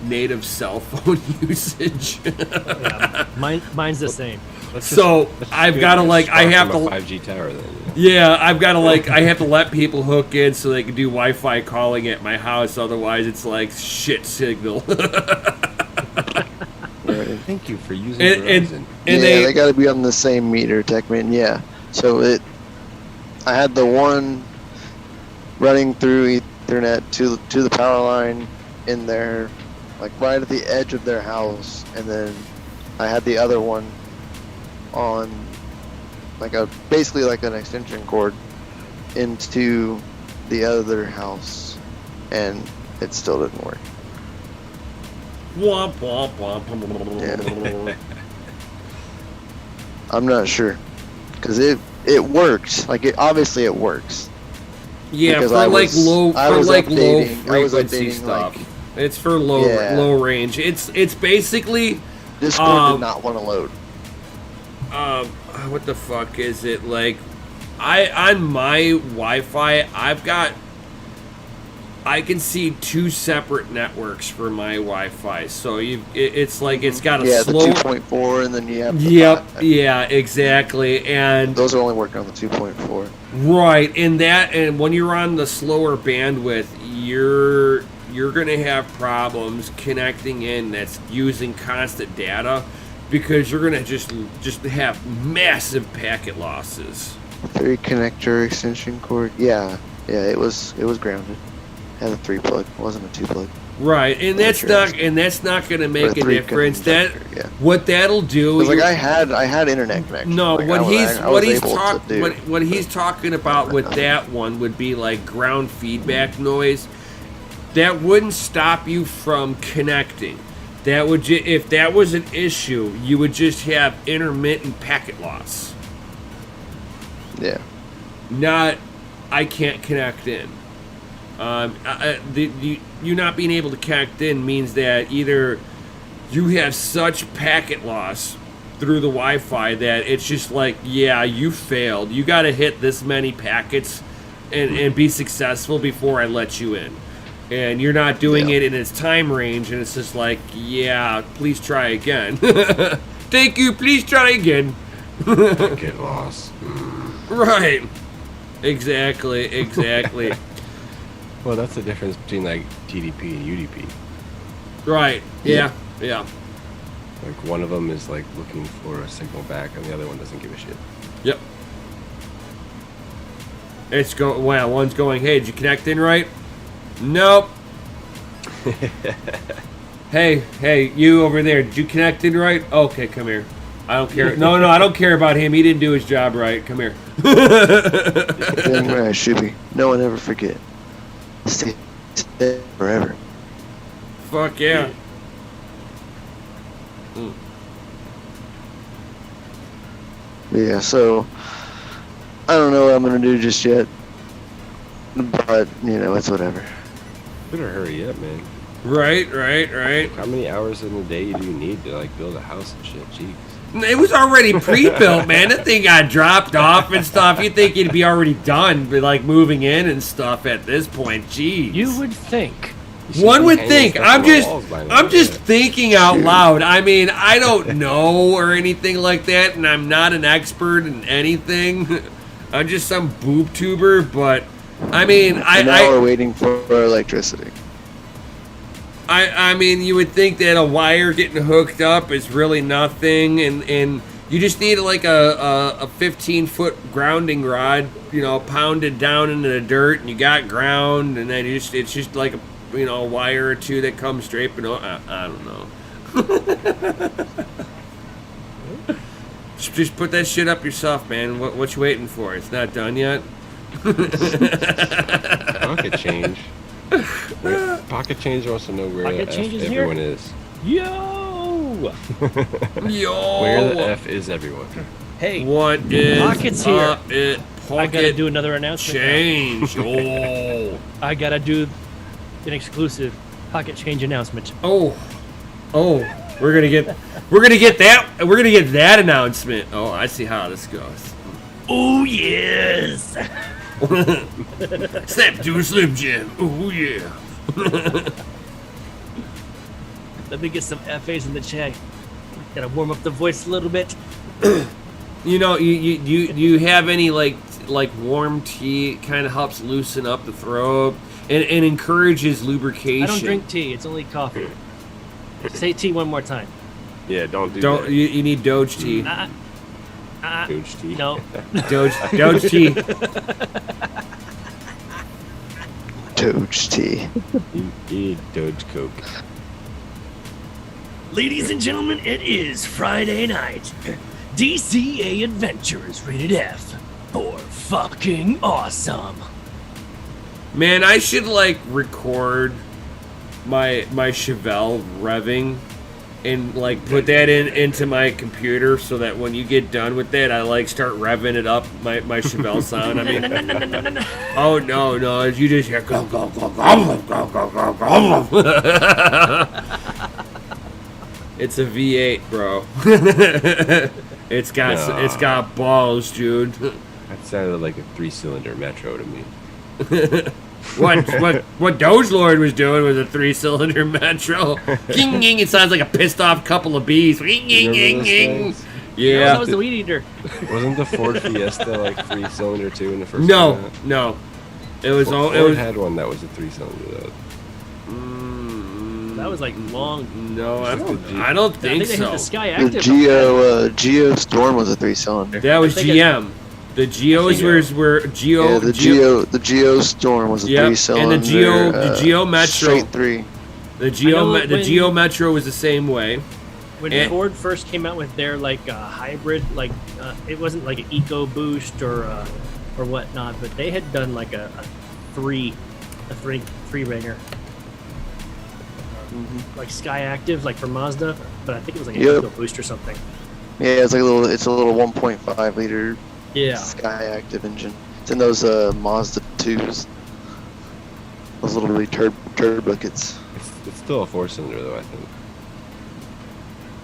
native cell phone usage. Yeah, mine's the same. So I've got to like I have to 5G tower then. Yeah, I've got to like I have to let people hook in so they can do Wi-Fi calling at my house. Otherwise, it's like shit signal. Thank you for using and Verizon. they got to be on the same meter, Techman. Yeah. So I had the one running through Ethernet to the power line in there, like right at the edge of their house, and then I had the other one on like basically like an extension cord into the other house, and it still didn't work. Womp womp womp. Yeah. I'm not sure, because it works. Like obviously it works. Yeah, Because for low updating- frequency stuff. like- It's for low range. It's basically Discord did not want to load. what the fuck is it like? On my Wi-Fi, I can see 2 separate networks for my Wi-Fi. So it's like it's got a slow. The 2.4, and then you have the Yep. 5. Yeah. Exactly. And Those are only working on the 2.4. right, and when you're on the slower bandwidth, you're gonna have problems connecting in that's using constant data, because you're gonna just have massive packet losses. 3 connector extension cord. Yeah, it was grounded. Had a 3 plug. It wasn't a 2 plug. Right, and that's not gonna make a difference. That what that'll do. Like I had internet connection. No, like what he's talking about with that one would be like ground feedback noise. That wouldn't stop you from connecting. That would if that was an issue, you would just have intermittent packet loss. Yeah. Not, I can't connect in. You not being able to connect in means that either you have such packet loss through the Wi-Fi that it's just like, yeah, you failed. You got to hit this many packets and be successful before I let you in. And you're not doing it in its time range, and it's just like, yeah, please try again. Thank you, please try again. Get lost. Right. Exactly. Well, that's the difference between like TDP and UDP. Right. Yeah. Like one of them is like looking for a signal back, and the other one doesn't give a shit. Yep. One's going, hey, did you connect in right? Nope. Hey, you over there, did you connect in right? Okay, come here. I don't care. No, I don't care about him. He didn't do his job right. Come here. Dang right, should be. No one ever forget. Stay forever. Fuck yeah. Yeah, so I don't know what I'm gonna do just yet, but it's whatever. Better hurry up, man. Right. How many hours in a day do you need to like build a house and shit? Jeez. It was already pre-built, man. That thing got dropped off and stuff. You'd think it'd be already done, but like moving in and stuff at this point. Jeez. You would think. One would think. I'm just thinking out loud. I mean, I don't know or anything like that, and I'm not an expert in anything. I'm just some boob tuber, but I mean, now we're waiting for electricity. I mean, you would think that a wire getting hooked up is really nothing, and you just need like a 15-foot grounding rod, you know, pounded down into the dirt, and you got ground, and then it's just like a wire or two that comes straight. But I don't know. Just put that shit up yourself, man. What you waiting for? It's not done yet. Pocket change. Pocket change wants to know where Pocket the change F is everyone here? is. Yo! Yo. Where the F is everyone? Hey, What is Pocket's here. Pocket I gotta do another announcement. change. Oh. I gotta do an exclusive pocket change announcement. Oh. We're gonna get that announcement. Oh, I see how this goes. Oh yes. Snap to a Slim Jim. Oh yeah. Let me get some FAs in the chat. Gotta warm up the voice a little bit. You have any like warm tea? Kind of helps loosen up the throat and encourages lubrication. I don't drink tea. It's only coffee. Say tea one more time. Yeah, don't do that. You need Doge tea. Doge tea. No. Doge tea. Doge tea. You need Doge Coke. Ladies and gentlemen, it is Friday night. DCA Adventure is rated F for fucking awesome. Man, I should like record my Chevelle revving and like put that into my computer so that when you get done with that, I like start revving it up my Chevelle sound. I mean, oh no, you just hear go go go go go go go go. It's a V8, bro. It's got balls, dude. That sounded like a 3-cylinder Metro to me. What Doglord was doing was a 3-cylinder Metro. Ging ging. It sounds like a pissed off couple of bees. Ging ging ging ging. Yeah. That was the weed eater. Wasn't the Ford Fiesta like 3-cylinder too in the first? No. It was Ford, all. Ford It was. had one that was a 3-cylinder though. That was like long. No, I don't I think think they hit so. the Sky The Active. Geo Storm was a 3-cylinder. That was I think GM. The Geos were Geo. Yeah, the Geo Storm was a Yep, 3-cylinder. and the Geo Metro. Straight 3. The I know the Geo Metro was the same way. When And- Ford first came out with their like hybrid, like it wasn't like an Eco Boost or whatnot, but they had done like a three ringer, like Sky Active, like for Mazda, but I think it was like an Yep. Eco Boost or something. Yeah, it's like a little 1.5 liter Yeah, Sky Active engine. It's in those Mazda 2s. Those little bitty turd buckets. It's still a 4-cylinder though, I think.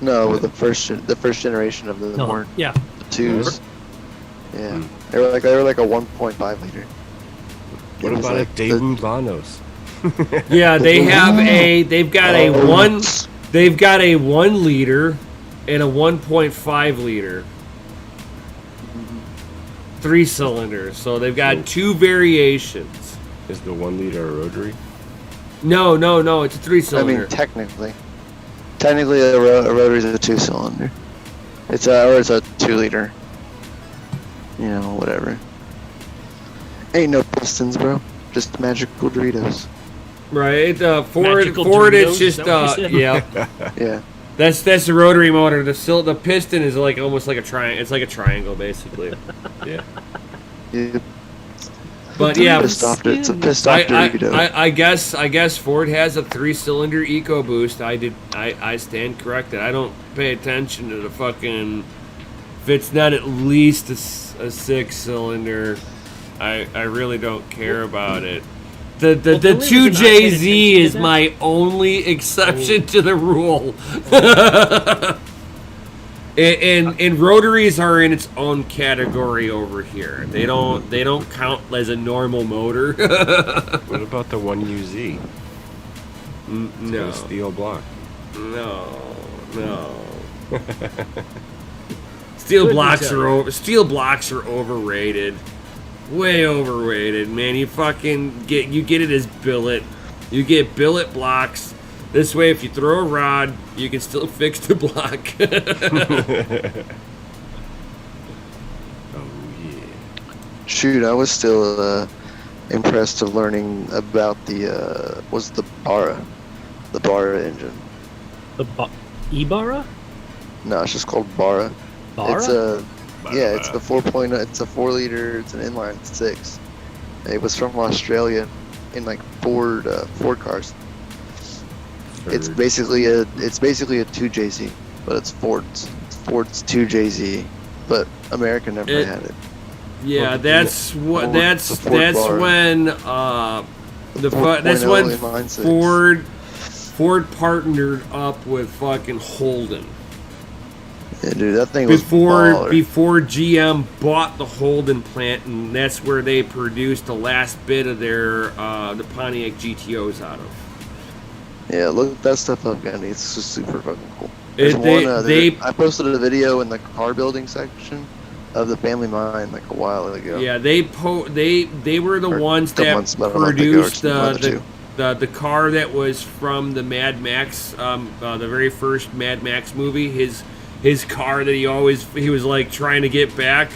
No, with the first generation of the no, more yeah. 2s. Yeah, they were like a 1.5 liter. What It was about like a Daewoo Lanos? Yeah, they've got a 1 liter and a 1.5 liter. 3-cylinder. So they've got 2 variations. Is the 1 liter a rotary? No, it's a 3-cylinder. I mean, technically a rotary is a 2-cylinder. It's a 2 liter. You know, whatever. Ain't no pistons, bro. Just magical Doritos. Right, Ford Magical is Doritos, just is that what you said? yeah. Yeah. That's the rotary motor. The piston is like almost like a triangle. It's like a triangle basically. Yeah. Yeah. But yeah, It's a pissed off Dorito. I guess Ford has a 3-cylinder EcoBoost. I stand corrected. I don't pay attention to the fucking. If it's not at least a 6-cylinder, I really don't care about it. The Well, the only reason I paid attention 2JZ to is that- my only exception to the rule. And rotaries are in its own category over here. They don't count as a normal motor. What about the 1UZ? It's got No. a steel block. No. Steel blocks are overrated. Way overrated, man. You fucking get it as billet. You get billet blocks. This way, if you throw a rod, you can still fix the block. Oh yeah. Shoot, I was still impressed of learning about the the Bara engine. The Ibarra? No, it's just called Bara. Bara? It's it's the 4.0. It's a 4 liter. It's an inline 6. It was from Australia, in like Ford cars. It's basically a 2JZ, but it's Ford's 2JZ, but America never had it. Yeah, that's Ford when The 4.0 inline 6. Ford partnered up with fucking Holden. Yeah, dude, that thing was Before baller. GM bought the Holden plant, and that's where they produced the last bit of their the Pontiac GTOs out of. Yeah, look that stuff up, Andy. It's just super fucking cool. I posted a video in the car building section of the Family Mine like a while ago. Yeah, they were the ones that produced the car that was from the Mad Max, the very first Mad Max movie. His car that he was like trying to get back.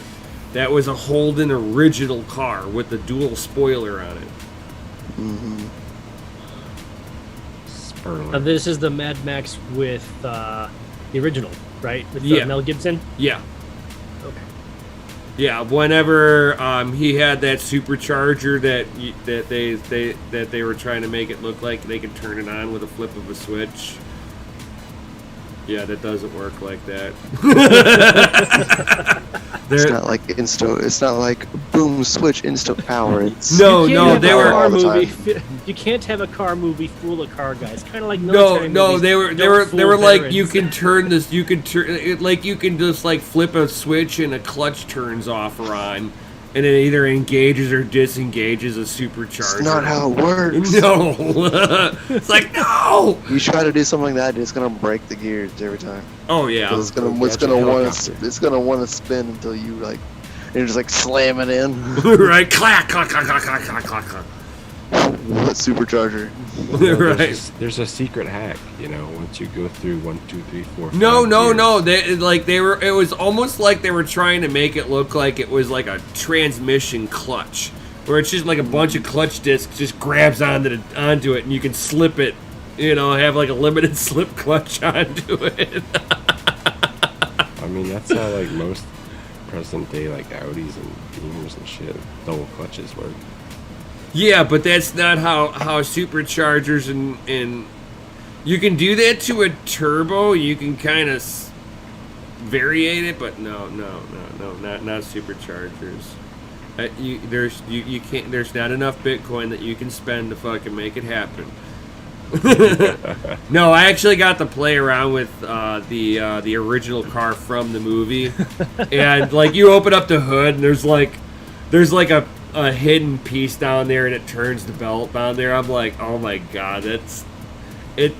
That was a Holden original car with the dual spoiler on it. Mm-hmm. This is the Mad Max with the original, right? With Mel Gibson? Yeah. Okay. Yeah, whenever he had that supercharger that they were trying to make it look like they could turn it on with a flip of a switch. Yeah, that doesn't work like that. It's not like It's not like boom switch instant power. It's they were car movie. You can't have a car movie full of car guys. Kind of like military movies. They were like you can turn this. You can just like flip a switch and a clutch turns off or on, and it either engages or disengages a supercharger. It's not how it works. No, it's like no. You try to do something like that, it's gonna break the gears every time. Oh yeah. It's gonna want to spin until you like, you're just like slam it in. Right, clack, clack, clack, clack, clack, clack, clack. What supercharger? Right. There's a secret hack, once you go through 1, 2, 3, 4. No. 5 Gears. It was almost like they were trying to make it look like it was like a transmission clutch, where it's just like a bunch of clutch discs just grabs onto it, and you can slip it. Have like a limited slip clutch onto it. I mean, that's how like most present day like Audis and Beamers and shit double clutches work. Yeah, but that's not how superchargers and you can do that to a turbo. You can kind of variate it, but no, not superchargers. You can't. There's not enough Bitcoin that you can spend to fucking make it happen. No, I actually got to play around with the original car from the movie, and like you open up the hood and there's like a hidden piece down there and it turns the belt down there. I'm like, oh my god, that's it.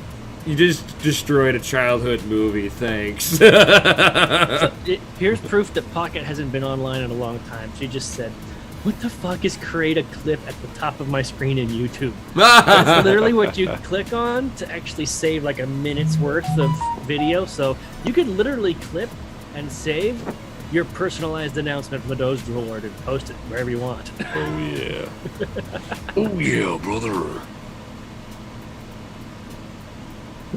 You just destroyed a childhood movie. Thanks. So here's proof that Pocket hasn't been online in a long time. She just said, what the fuck is create a clip at the top of my screen in YouTube? That's literally what you click on to actually save like a minute's worth of video. So you can literally clip and save your personalized announcement from the Doglord and post it wherever you want. Oh yeah. Oh yeah, brother.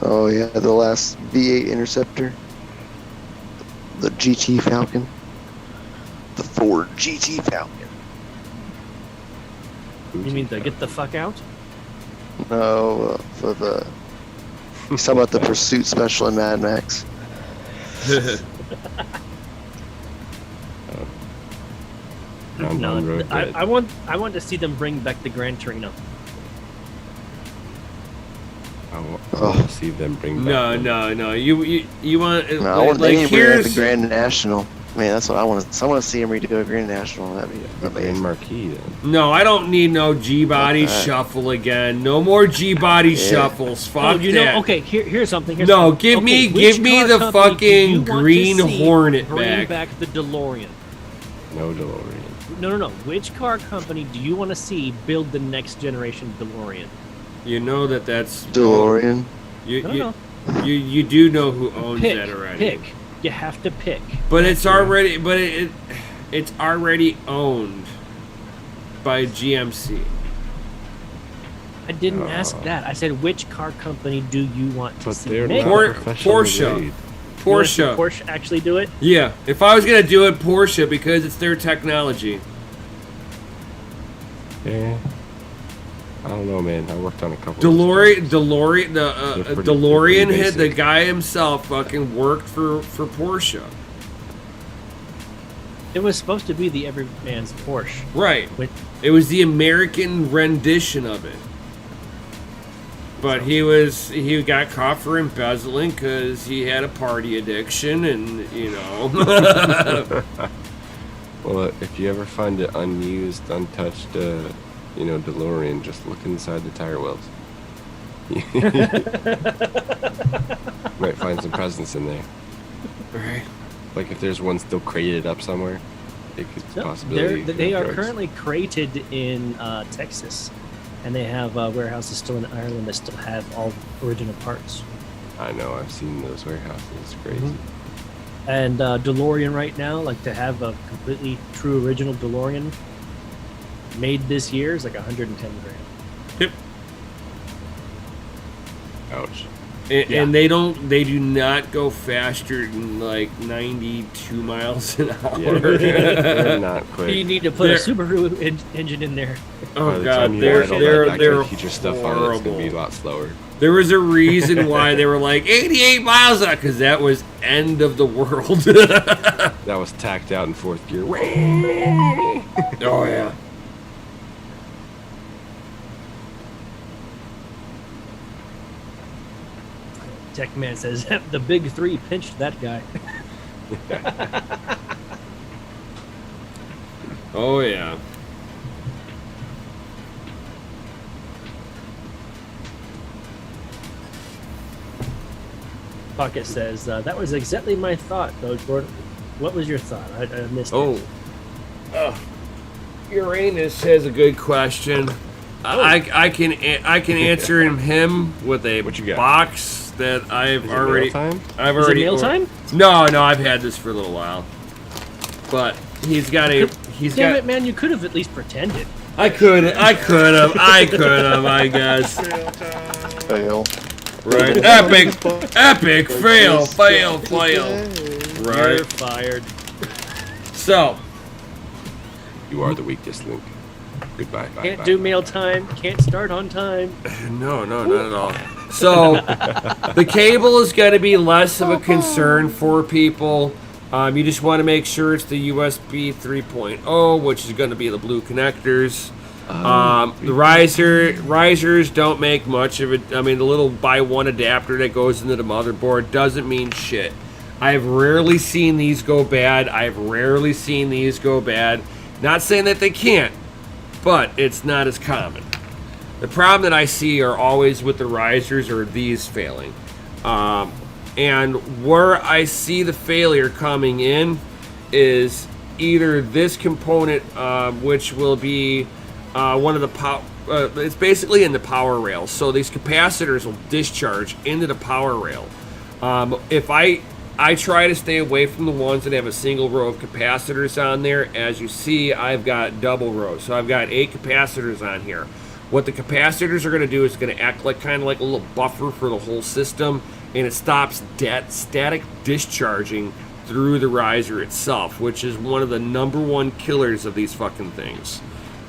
Oh yeah, the last V8 Interceptor, the GT Falcon, the Ford GT Falcon. You mean the get the fuck out? No, for the. He's talking about the Pursuit Special in Mad Max. No, I want to see them bring back the Gran Torino. I want to see them bring back. No. You want No, I want like to bring back the here's Grand National. Man, that's what I want to. I want to see him redo a Grand National. That'd be the Grand amazing. Marquee then. no. I don't need no G-body Fuck that. shuffle again. No more G-body shuffles. Fuck Oh, you that. know, okay, here's something. Here's No, something. give Okay, me which the car company do you fucking want to Green see Hornet bring back. the DeLorean. No DeLorean. No. Which car company do you want to see build the next generation DeLorean? You know that's DeLorean. You do know who owns that already. Pick. You have to pick. But it's already it's already owned by GMC. I didn't ask that. I said which car company do you want to But see they're make not Por- it? professionally Porsche. made. You wanna see Porsche. Porsche actually do it? Yeah, if I was gonna do it, Porsche, because it's their technology. Yeah. I don't know, man. I worked on a couple. DeLorean, They're pretty DeLorean basic. had the guy himself fucking worked for Porsche. It was supposed to be the everyman's Porsche. Right. Wait. It was the American rendition of it. But he got caught for embezzling because he had a party addiction, and you know. Well, if you ever find an unused, untouched, DeLorean, just look inside the tire wells. Might find some presents in there. Right. Like if there's one still crated up somewhere, it could No, possibly. they are drugs. currently crated in Texas, and they have warehouses still in Ireland that still have all original parts. I know. I've seen those warehouses. It's crazy. And DeLorean right now, like to have a completely true original DeLorean made this year is like 110 grand. Yep. Ouch. And they do not go faster than like 92 miles an hour. Yeah, they're not quick. You need to put They're- a Subaru engine in there. By Oh the god, time you they're add all they're that they're future stuff on it, it's gonna be a horrible. lot slower. There was a reason why they were like 88 miles an hour, because that was end of the world. That was tacked out in fourth gear. Oh yeah. Tech Man says the big three pinched that guy. Oh yeah. Pocket says that was exactly my thought, though, Gordon. What was your thought? I missed it. Uranus has a good question. I can answer him with a What you got? box that I've Is it already. mail time? I've Is it already. mail time? No, I've had this for a little while. But he's got a. He's Damn got. it, man! You could have at least pretended. I could have. I guess. Fail. Right. Epic fail. You're Right. fired. So. You are the weakest link. Goodbye. Bye, Can't bye, do bye. mail time. Can't start on time. No, not at all. So, the cable is going to be less of a concern for people. You just want to make sure it's the USB 3.0, which is going to be the blue connectors. The risers don't make much of it. I mean, the little buy one adapter that goes into the motherboard doesn't mean shit. I've rarely seen these go bad. Not saying that they can't, but it's not as common. The problem that I see are always with the risers or these failing. And where I see the failure coming in is either this component, which will be one of the it's basically in the power rail. So these capacitors will discharge into the power rail. If I try to stay away from the ones that have a single row of capacitors on there. As you see, I've got double rows. So I've got 8 capacitors on here. What the capacitors are going to do is going to act like kind of like a little buffer for the whole system, and it stops static discharging through the riser itself, which is one of the #1 killers of these fucking things.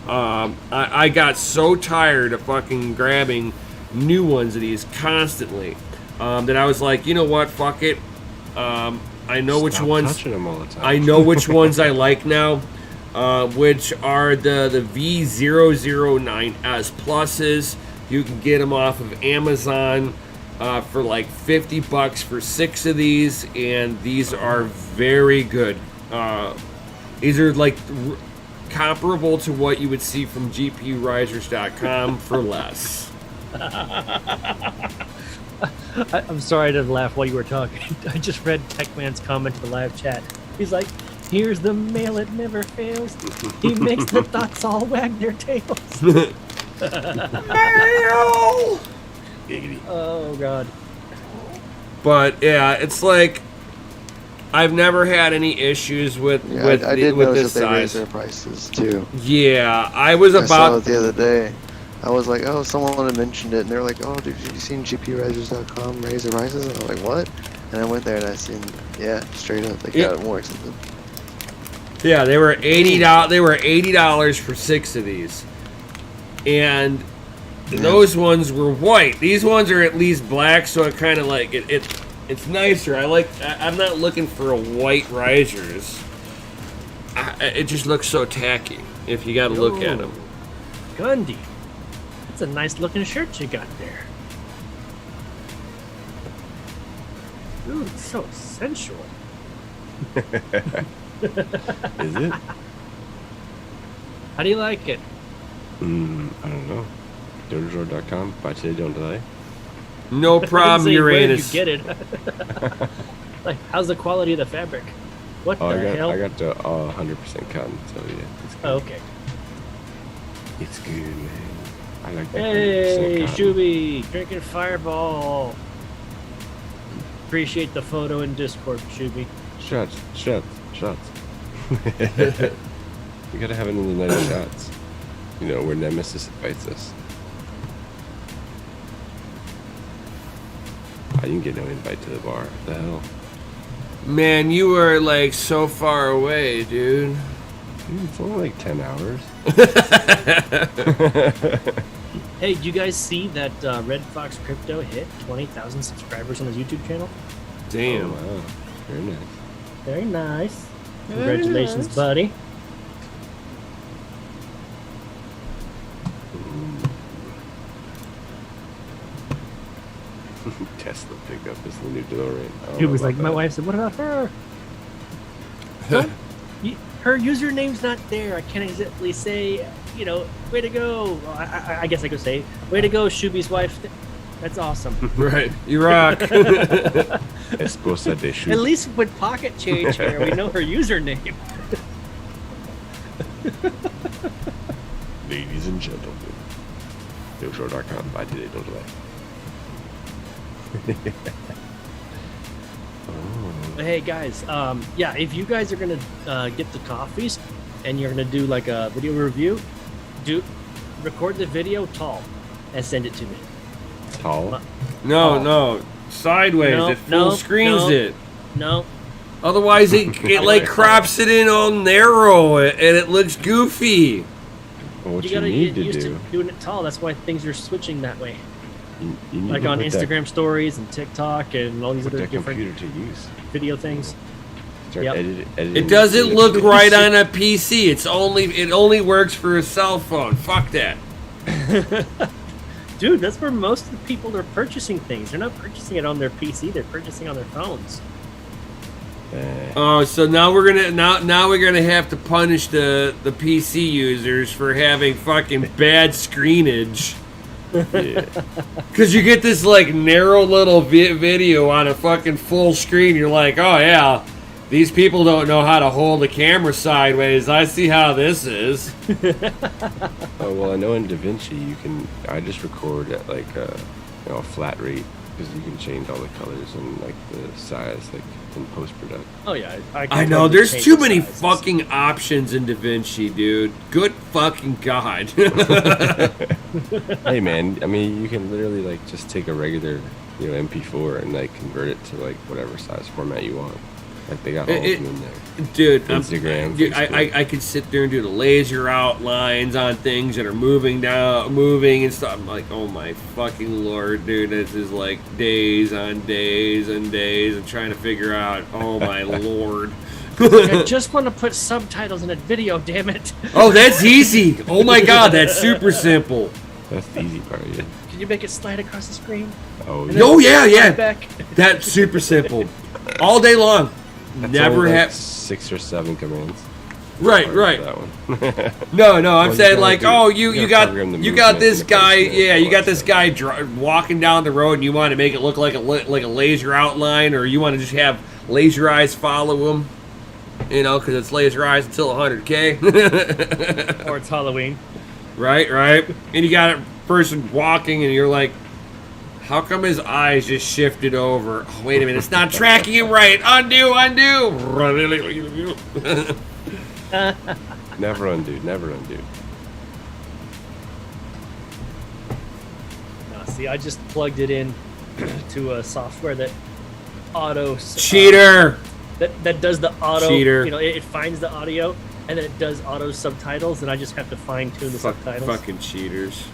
I got so tired of fucking grabbing new ones of these constantly that I was like, you know what, fuck it. I know which Stop ones. touching them all the time. I know which ones I like now, which are the V009S pluses. You can get them off of Amazon for like $50 for 6 of these, and these are very good. These are like comparable to what you would see from gprisers.com for less. I'm sorry I didn't laugh while you were talking. I just read Techman's comment to the live chat. He's like, here's the mail, it never fails. He makes the thoughts all wag their tails. Mail! Oh, God. But, yeah, it's like, I've never had any issues with I did with notice this that they raised size. their prices too. Yeah, I was I saw it about... the other day. I was like, oh, someone had mentioned it, and they were like, oh, dude, have you seen gprisers.com raise their prices? And I was like, what? And I went there and I seen, yeah, straight up, they got it more expensive. Yeah, they were $80. They were $80 for 6 of these, and those ones were white. These ones are at least black, so it kind of like it's nicer. I'm not looking for a white risers. It just looks so tacky if you got to look at them. Gundy. That's a nice looking shirt you got there. Ooh, it's so sensual. Is it? How do you like it? I don't know. Doglord.com. Buy today, don't delay. No problem, Say, where did Uranus. you get it? Like, how's the quality of the fabric? What the hell? I got the 100% cotton, so yeah, it's good. Oh, okay. It's good, man. I like that. Hey, 100% cotton. Shuby, drinking Fireball. Appreciate the photo in Discord, Shuby. Shots. We gotta have it in the night shots. You know, where Nemesis fights us. I didn't get no invite to the bar. What the hell? Man, you were like so far away, dude. Dude, it's only like 10 hours. Hey, did you guys see that Red Fox Crypto hit 20,000 subscribers on his YouTube channel? Damn. Oh, wow. Very nice. Very nice. Congratulations, buddy. Tesla pickup is the new DeLorean. He was like, my wife said, what about her? Huh? Her username's not there. I can't exactly say, you know, way to go. Well, I guess I could say, way to go, Shuby's wife. That's awesome. Right. You rock. Esposa de Shu. At least with pocket change here, we know her username. Ladies and gentlemen. Doglord.com. Buy today, don't delay. But hey guys, yeah, if you guys are gonna get the coffees and you're gonna do like a video review, record the video tall and send it to me. Tall? No. Sideways. No, it full screens it. No. Otherwise, it like crops it in all narrow and it looks goofy. Well, what You you, gotta need get to used do, to doing it tall. That's why things are switching that way. you need Like to on put Instagram stories and TikTok and all these Put other that different computer to use. video things. Start Yep. editing. It doesn't look right on a PC. It only works for a cell phone. Fuck that. Dude, that's where most of the people are purchasing things. They're not purchasing it on their PC. They're purchasing on their phones. Oh, so now we're gonna have to punish the PC users for having fucking bad screenage. Yeah. Cause you get this like narrow little video on a fucking full screen. You're like, oh yeah, these people don't know how to hold the camera sideways. I see how this is. Oh well, I know in DaVinci I just record at like a flat rate because you can change all the colors and like the size like in post production. Oh yeah, I know. There's too many fucking options in DaVinci, dude. Good fucking god. Hey man, I mean you can literally like just take a regular MP4 and like convert it to like whatever size format you want. Like they got all of them in there. Dude, Instagram, dude, Facebook. I could sit there and do the laser outlines on things that are moving and stuff. I'm like, oh my fucking lord, dude, this is like days on days and days and trying to figure out, oh my lord. I just want to put subtitles in a video, damn it. Oh, that's easy. Oh my god, that's super simple. That's the easy part. Yeah. Can you make it slide across the screen? Oh, And yeah. then Oh, yeah, slide yeah. Back? That's super simple. All day long. That's Never only like have. 6 or 7 commands. Right, Hard right. for That one. No, I'm Well, you saying gotta like, do- oh, you you gotta got program the you got movement this and the guy, placement yeah, and you all got that this stuff. guy walking down the road, and you want to make it look like like a laser outline, or you want to just have laser eyes follow him, you know, because it's laser eyes until 100K. Or it's Halloween. Right, and you got a person walking, and you're like, how come his eyes just shifted over? Oh, wait a minute, it's not tracking him right. Undo. Never undo. Never undo. No, see, I just plugged it in to a software that auto Cheater. that does the auto. Cheater. You know, it finds the audio and then it does auto subtitles, and I just have to fine tune the subtitles. Fucking cheaters.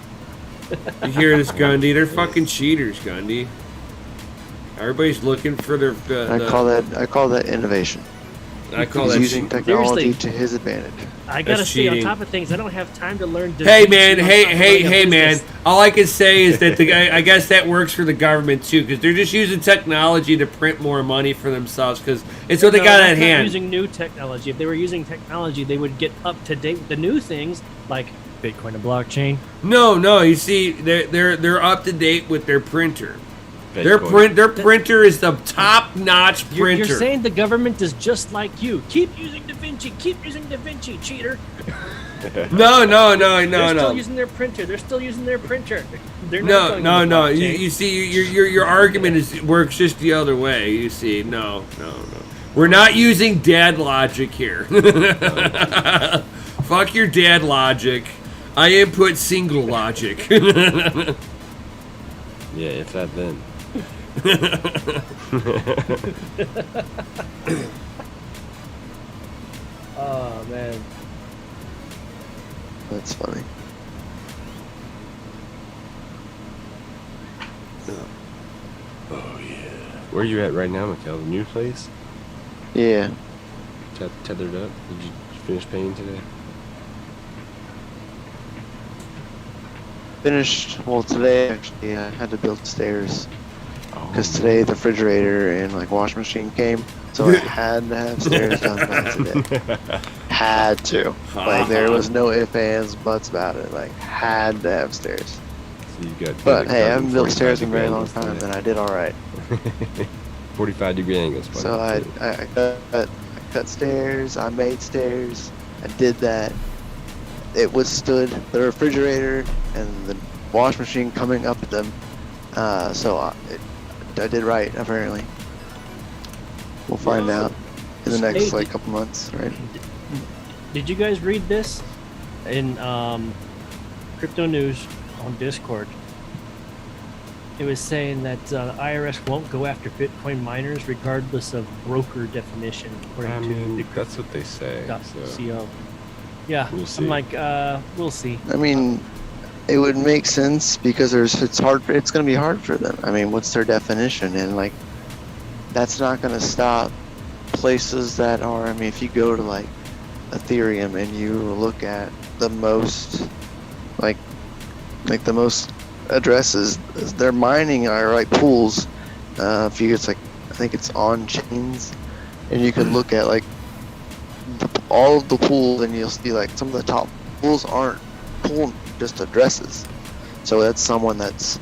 You hear this, Gundy? They're fucking cheaters, Gundy. Everybody's looking for their. I call that innovation. I call He's that using cheat. technology Seriously. to his advantage. I gotta That's stay on cheating. top of things. I don't have time to learn. Hey DaVinci man, on hey top of running a man. business. All I can say is that I guess that works for the government too, because they're just using technology to print more money for themselves, because it's what they No, got that's at not hand. Using new technology. If they were using technology, they would get up to date with the new things like Bitcoin and blockchain. No. You see, they're up to date with their printer. Their Bitcoin. printer is the top-notch You're printer. saying the government is just like you. Keep using DaVinci. Keep using DaVinci, cheater. No. They're still using their printer. They're still using their printer. They're not going to the No. blockchain. You see, your argument works just the other way. You see, no. We're not using dad logic here. Fuck your dad logic. I input single logic. Yeah, if that then. Oh man. That's funny. Oh yeah. Where you at right now, Mikhail? The new place? Yeah. Tethered up? Did you finish painting today? Finished. Well, today actually I had to build stairs Oh, because today the refrigerator and like washing machine came, so I had to have stairs done by today. Had to. Like there was no ifs, ands, buts about it. Like had to have stairs. So you got. But hey, I haven't built stairs in a very long time, and I did all right. 45-degree angles. buddy. So I cut stairs. I made stairs. I did that. It withstood the refrigerator and the wash machine coming up at them. So I did right, apparently. We'll find out in the next like couple months, right? Did you guys read this in crypto news on Discord? It was saying that IRS won't go after Bitcoin miners regardless of broker definition, according I to mean, the that's what they say. So. .co. Yeah, We'll see. I'm like, we'll see. I mean, it would make sense because it's going to be hard for them. I mean, what's their definition? And like, that's not going to stop places that are. I mean, if you go to like Ethereum and you look at the most, like the most addresses, they're mining are like pools. If you, it's like I think it's on chains, and you can look at like all of the pools, and you'll see like some of the top pools aren't pool just addresses. So that's someone that's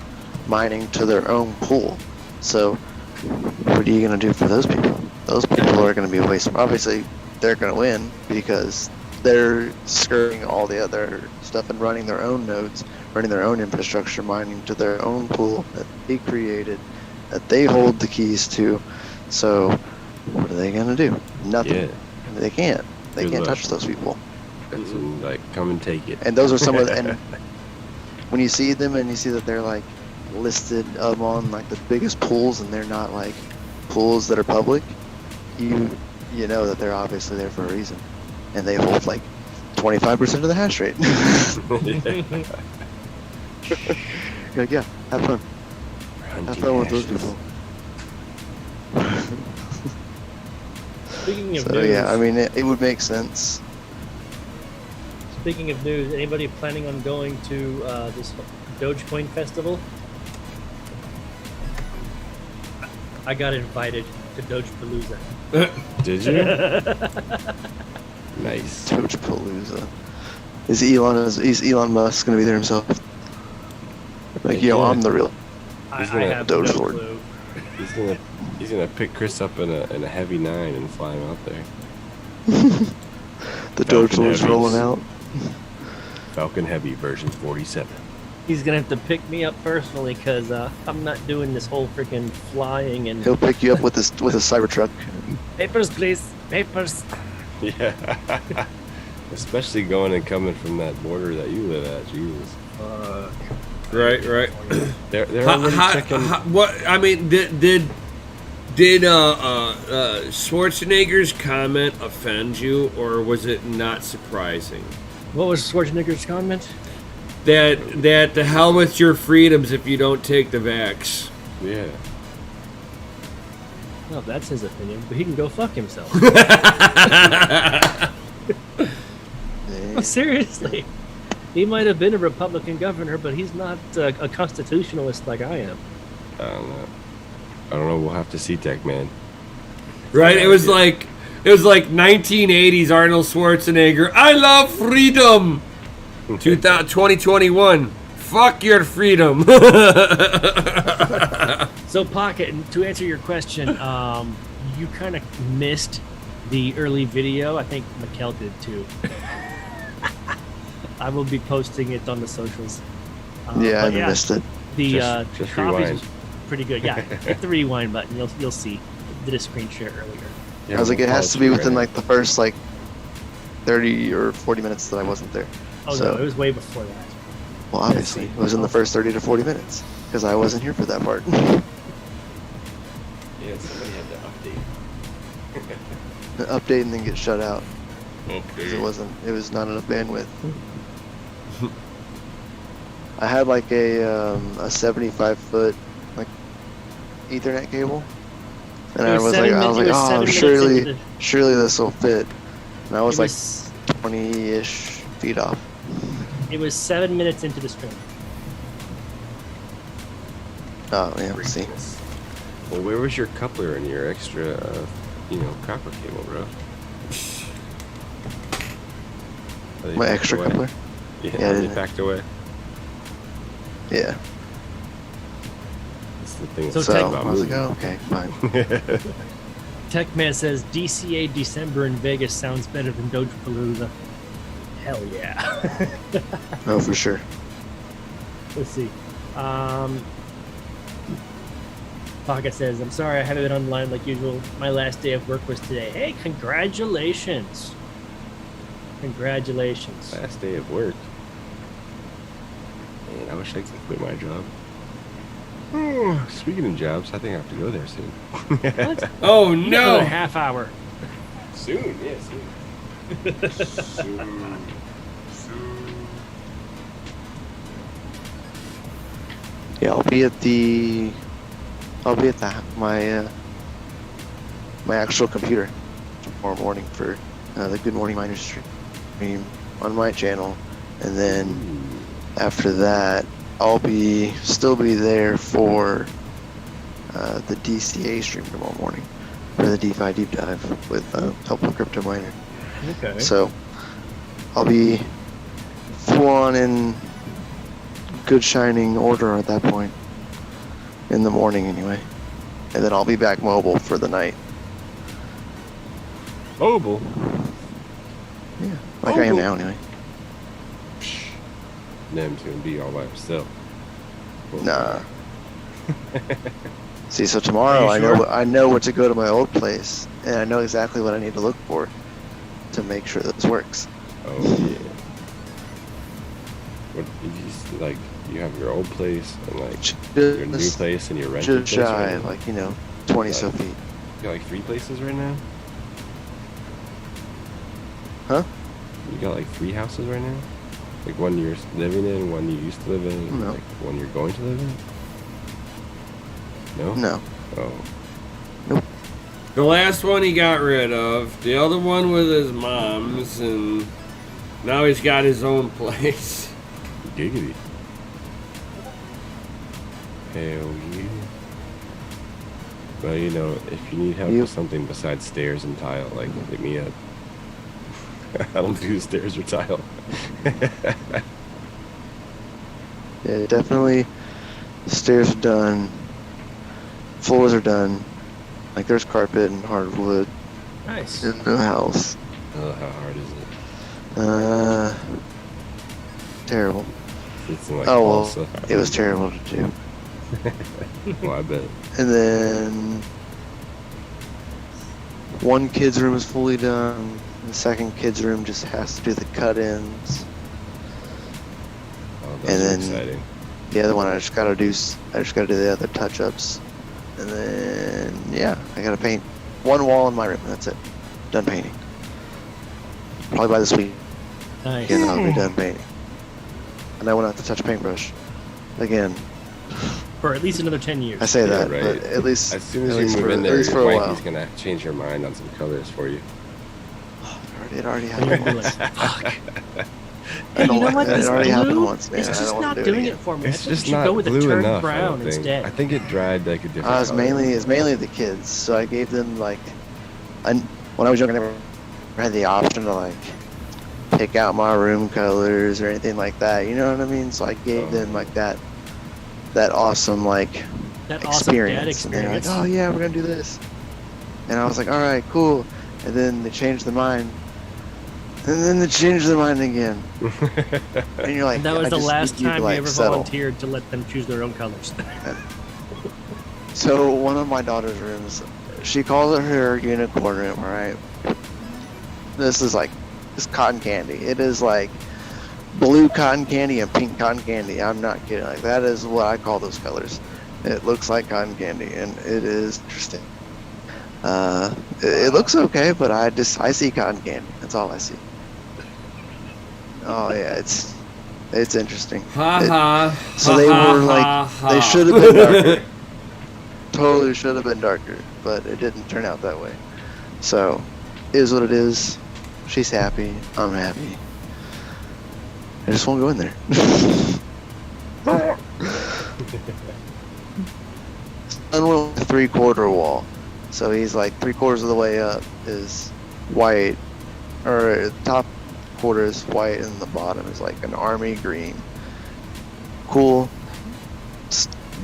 mining to their own pool. So what are you gonna do for those people? Those people are gonna be wasting. Obviously, they're gonna win because they're skirting all the other stuff and running their own nodes, running their own infrastructure, mining to their own pool that they created, that they hold the keys to. So what are they gonna do? Nothing. Yeah. They can't. They Good can't luck. touch those people. It's like, come and take it. And those are some of the, and when you see them and you see that they're like listed on like the biggest pools and they're not like pools that are public, you know that they're obviously there for a reason. And they hold like 25% of the hash rate. You're like, yeah, have fun. Have fun with those people. Speaking of So news, yeah, I mean, it would make sense. speaking of news, anybody planning on going to this Dogecoin Festival, I got invited to Dogepalooza. Did you? Nice. Dogepalooza. Is Elon Musk gonna be there himself? Like, yo, I'm the real. I gonna have no Dogelord. clue. He's gonna pick Chris up in a heavy 9 and fly him out there. The Falcon Dogelord's Heavies. rolling out. Falcon Heavy version 47. He's gonna have to pick me up personally because I'm not doing this whole freaking flying and He'll pick you up with a Cybertruck. papers, please, papers. Yeah. Especially going and coming from that border that you live at. Jesus. Right. They're already checking. What I mean, did Schwarzenegger's comment offend you, or was it not surprising? What was Schwarzenegger's comment? That the hell with your freedoms if you don't take the vax. Yeah. Well, that's his opinion, but he can go fuck himself. Yeah. Seriously. He might have been a Republican governor, but he's not a constitutionalist like I am. I don't know. We'll have to see, Tech Man. Right? It was like 1980s Arnold Schwarzenegger. I love freedom. 2021. Fuck your freedom. So, Pocket, to answer your question, you kind of missed the early video. I think Mikkel did too. I will be posting it on the socials. Yeah, I but missed it. The Just coffee's rewind. pretty good. Yeah, hit the rewind button. You'll see. I did a screen share earlier. Yeah, I was like, we'll it has follow to be you within right like the first like 30 or 40 minutes that I wasn't there. Oh So- no, it was way before that. Well, obviously, it was in the first 30 to 40 minutes because I wasn't here for that part. Yeah, somebody had to update. The update and then get shut out because Okay. it was not enough bandwidth. I had like a 75-foot like Ethernet cable, and It I was was like, 7 minutes- it was 7 oh, minutes surely into surely this will fit. And I was It like was- 20-ish feet off. It was 7 minutes into the stream. Oh yeah, we'll see. Well, where was your coupler and your extra, copper cable, bro? Are they My packed extra away? coupler. Yeah, Yeah, I are they didn't- packed away. Yeah. That's the thing. So that's So Tech- about I was like, moving. oh, okay, fine. Techman says DCA December in Vegas sounds better than Dogepalooza. Hell yeah. Oh, for sure. Let's see. Pocket says, I'm sorry I haven't been online like usual. My last day of work was today. Hey, congratulations. Congratulations. Last day of work. Man, I wish I could quit my job. Oh, speaking of jobs, I think I have to go there soon. What? Oh You got no! another half hour. Soon, yeah, soon. Soon. Yeah, I'll be at my actual computer tomorrow morning for the Good Morning Miners stream on my channel, and then after that I'll still be there for the DCA stream tomorrow morning for the DeFi deep dive with Helpful Crypto Miner. Okay. So I'll be full on in good shining order at that point. In the morning anyway. And then I'll be back mobile for the night. Mobile. Yeah. Like I am Mobile. now anyway. Nem's gonna be all by himself. Nah. See, so tomorrow Are you I know what to go to my old place, and I know exactly what I need to look for to make sure this works. Oh yeah. What you have your old place and like your new Just, place and your rented just place shy, right now? like 20 so feet. You got like 3 places right now? Huh? You got like 3 houses right now? Like one you're living in, one you used to live in, and No. like one you're going to live in? No? No. Oh. The last one he got rid of. The other one was his mom's, and now he's got his own place. Giggity. Hell yeah. Well, you know, if you need help with something besides stairs and tile, like, hit me up. I don't do stairs or tile. Yeah, definitely. Stairs are done. Floors are done. Like there's carpet and hardwood Nice. in the house. Oh, how hard is it? Terrible. It's like Oh well, also. it was terrible to do. Well, I bet. And then one kid's room is fully done. The second kid's room just has to do the cut-ins. Oh, And that's then- exciting. The other one I just gotta do the other touch-ups. And then yeah, I gotta paint one wall in my room. That's it. Done painting. Probably by this week. Nice. Again, I'll be done painting. And I won't have to touch a paintbrush again. For at least another 10 years. I say Yeah, that, right. but at least As soon at as you least move for, in at there, least for your a while. wifey's gonna change her mind on some colors for you. It already And you're happened. gonna be like, fuck. I Hey, don't you know like what? that. This It already happened blue once, man. is I just don't wanna not do it doing again. it for me. I It's think just we should not go with a blue turd enough. I brown don't think. instead. I think it dried like a different. It's color. mainly the kids. So I gave them like, when I was younger, I never had the option to like pick out my room colors or anything like that. You know what I mean? So I gave them like that awesome like That awesome dad experience. And they're like, experience. oh yeah, we're gonna do this. And I was like, all right, cool. And then they changed their mind. And then they changed their mind again. And you're like, And that was I the just last need you to, time like, you ever settle. volunteered to let them choose their own colors. So one of my daughter's rooms, she calls it her unicorn room, right? This is like, it's cotton candy. It is like blue cotton candy and pink cotton candy. I'm not kidding. Like that is what I call those colors. It looks like cotton candy, and it is interesting. It looks okay, but I see cotton candy. That's all I see. Oh yeah, it's interesting. So they were like, they should have been darker. Totally should have been darker, but it didn't turn out that way. So, it is what it is. She's happy. I'm happy. I just won't go in there. Son went with a 3/4 wall. So he's like 3/4 of the way up is white, or the top quarter is white and the bottom is like an army green. Cool.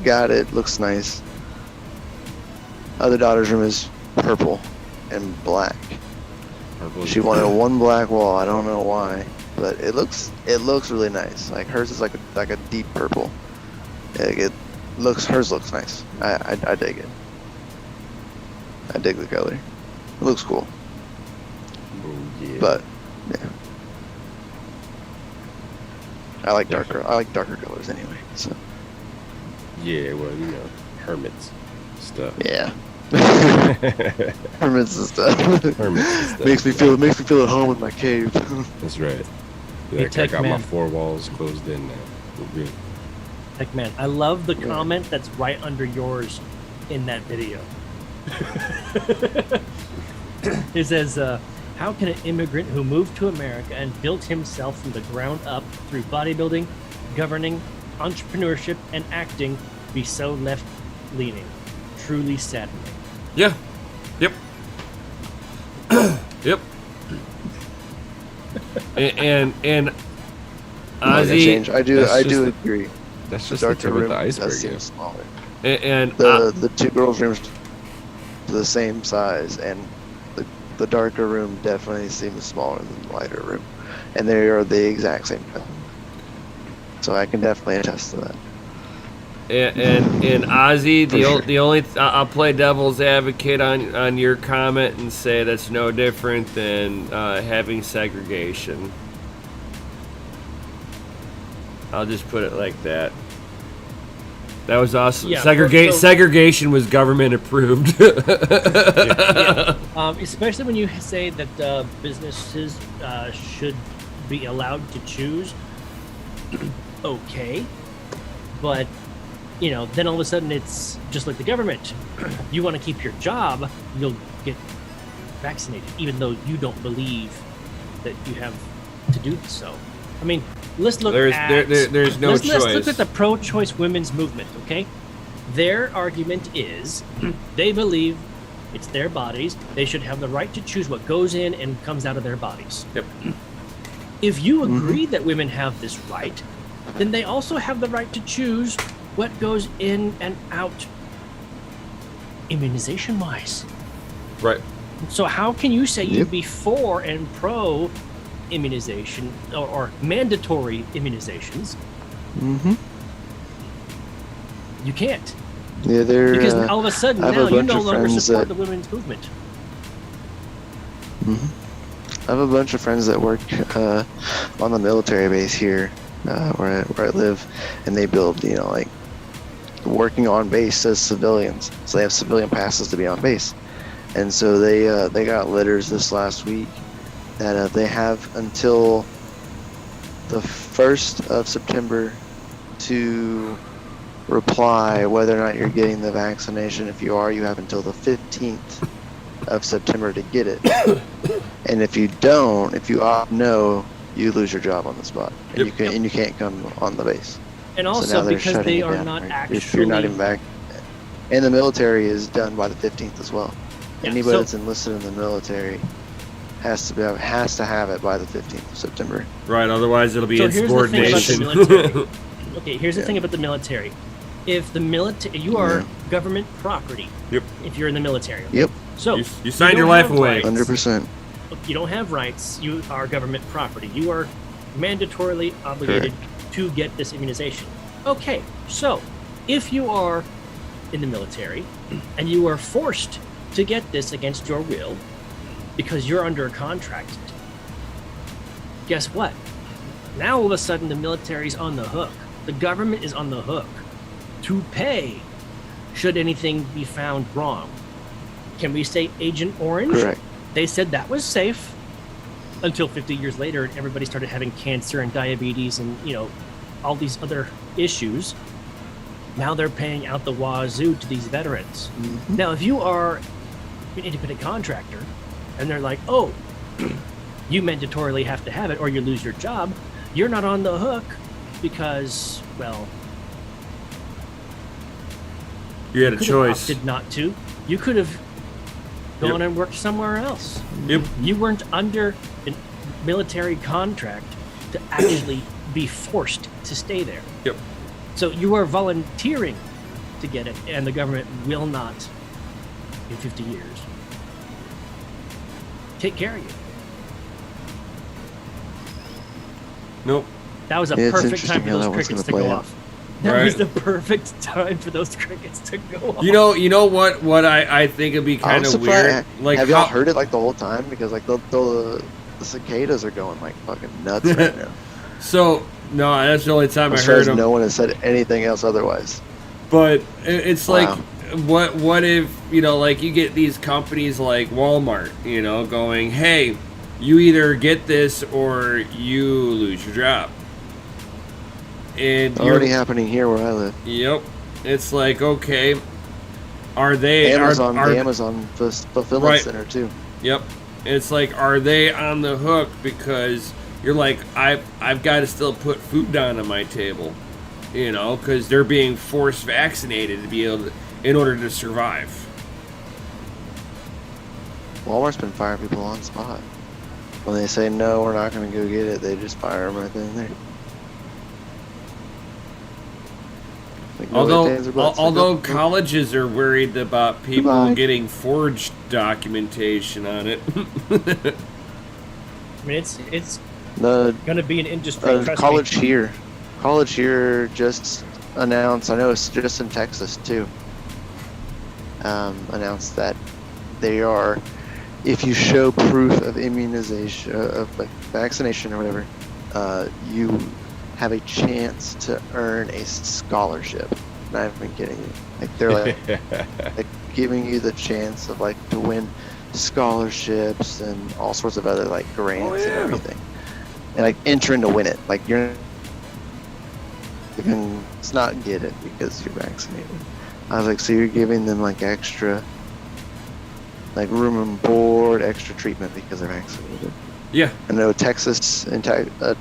Got it. Looks nice. Other daughter's room is purple and black. Purple. She wanted one black wall. I don't know why, but it looks really nice. Like hers is like a deep purple. Hers looks nice. I dig it. I dig the color. It looks cool. Oh, yeah. But yeah, I like darker colors anyway. So Yeah, well, you know, hermits stuff. yeah. Hermits and stuff. Hermits and stuff. makes me feel at home in my cave. That's right. Hey, Like, I got my Tech Man. 4 walls closed in now. We're good. Heck man, I love the comment that's right under yours in that video. It says, how can an immigrant who moved to America and built himself from the ground up through bodybuilding, governing, entrepreneurship, and acting be so left-leaning? Truly saddening. Yeah. Yep. Yep. and Ozzy, I do That's just the- agree. That's The just the darker tip of room the does iceberg. seem Yeah. smaller. and The two girls' rooms are the same size, and the darker room definitely seems smaller than the lighter room, and they are the exact same color. So I can definitely attest to that. and Ozzy, For sure. the only I'll play devil's advocate on your comment and say that's no different than having segregation. I'll just put it like that. That was awesome. Yeah, Segregation was government approved. Especially when you say that businesses should be allowed to choose. Okay, but then all of a sudden it's just like the government. You want to keep your job, you'll get vaccinated, even though you don't believe that you have to do so. I mean, let's look There's at no let's choice. look at the pro-choice women's movement. Okay, Their argument is they believe it's their bodies. They should have the right to choose what goes in and comes out of their bodies. Yep. If you agree that women have this right, then they also have the right to choose what goes in and out immunization-wise. Right. So how can you say you'd be for and pro immunization or mandatory immunizations? Mm-hmm. You can't. Yeah, they're Because all of a sudden I have now a you bunch no of longer friends support that- the women's movement. I have a bunch of friends that work on the military base here, where I live, and they build, like working on base as civilians. So they have civilian passes to be on base, and so they got letters this last week that they have until the 1st of September to reply whether or not you're getting the vaccination. If you are, you have until the 15th of September to get it. And if you don't, if you opt no, you lose your job on the spot, and you can't come on the base. And So now also they're because shutting they you are down, not right? actually If you're not even back. And the military is done by the 15th as well. Yeah, Anybody so- that's enlisted in the military has to have it by the 15th of September. Right. Otherwise, it'll be So here's the thing about the insubordination. military. Okay, here's the Yeah. thing about the military. If the military, you are government property. Yep. If you're in the military. Yep, So You signed don't your life have away. rights. 100%. You don't have rights. You are government property. You are mandatorily obligated to get this immunization. Okay, so if you are in the military and you are forced to get this against your will because you're under a contract, guess what? Now all of a sudden the military's on the hook. The government is on the hook to pay should anything be found wrong. Can we say Agent Orange? Correct. They said that was safe until 50 years later and everybody started having cancer and diabetes and, all these other issues. Now they're paying out the wazoo to these veterans. Now, if you are an independent contractor and they're like, oh, you mandatorily have to have it or you lose your job, you're not on the hook because, well, You had a could have choice. opted not to. You could have gone and worked somewhere else. Yep. You weren't under a military contract to actually be forced to stay there. Yep. So you are volunteering to get it, and the government will not, in 50 years, take care of you. Nope. That was a Yeah, it's perfect time interesting for how those that one's crickets to gonna go play out. off. That Right. was the perfect time for those crickets to go off. You know what I think would be I'm kind of surprised. weird. Like have y'all how- heard it like the whole time? Because like the cicadas are going like fucking nuts right now. So no, that's the only time I As far heard as them. no one has said anything else otherwise. But it's like, Wow. what if like you get these companies like Walmart, going, hey, you either get this or you lose your job. And Already happening here where I live. Yep. It's like, okay, are they Amazon, are the Amazon fulfillment Right. center too. Yep. It's like, are they on the hook because you're like, I've got to still put food down on my table, because they're being forced vaccinated to be able to, in order to survive. Walmart's been firing people on spot. When they say no, we're not going to go get it, they just fire them right then and there. Like, no, they hands their butts. Like, Although nope, nope. colleges are worried about people Goodbye. getting forged documentation on it. I mean, it's The going to be an industry. trust college me. here just announced, I know it's just in Texas too, announced that they are, if you show proof of immunization, of like vaccination or whatever, you have a chance to earn a scholarship. Not even kidding you. Like they're like giving you the chance of like to win scholarships and all sorts of other like grants and everything. And like entering to win it. Like you can not get it because you're vaccinated. I was like, so you're giving them like extra, like room and board, extra treatment because they're vaccinated. Yeah. I know Texas and a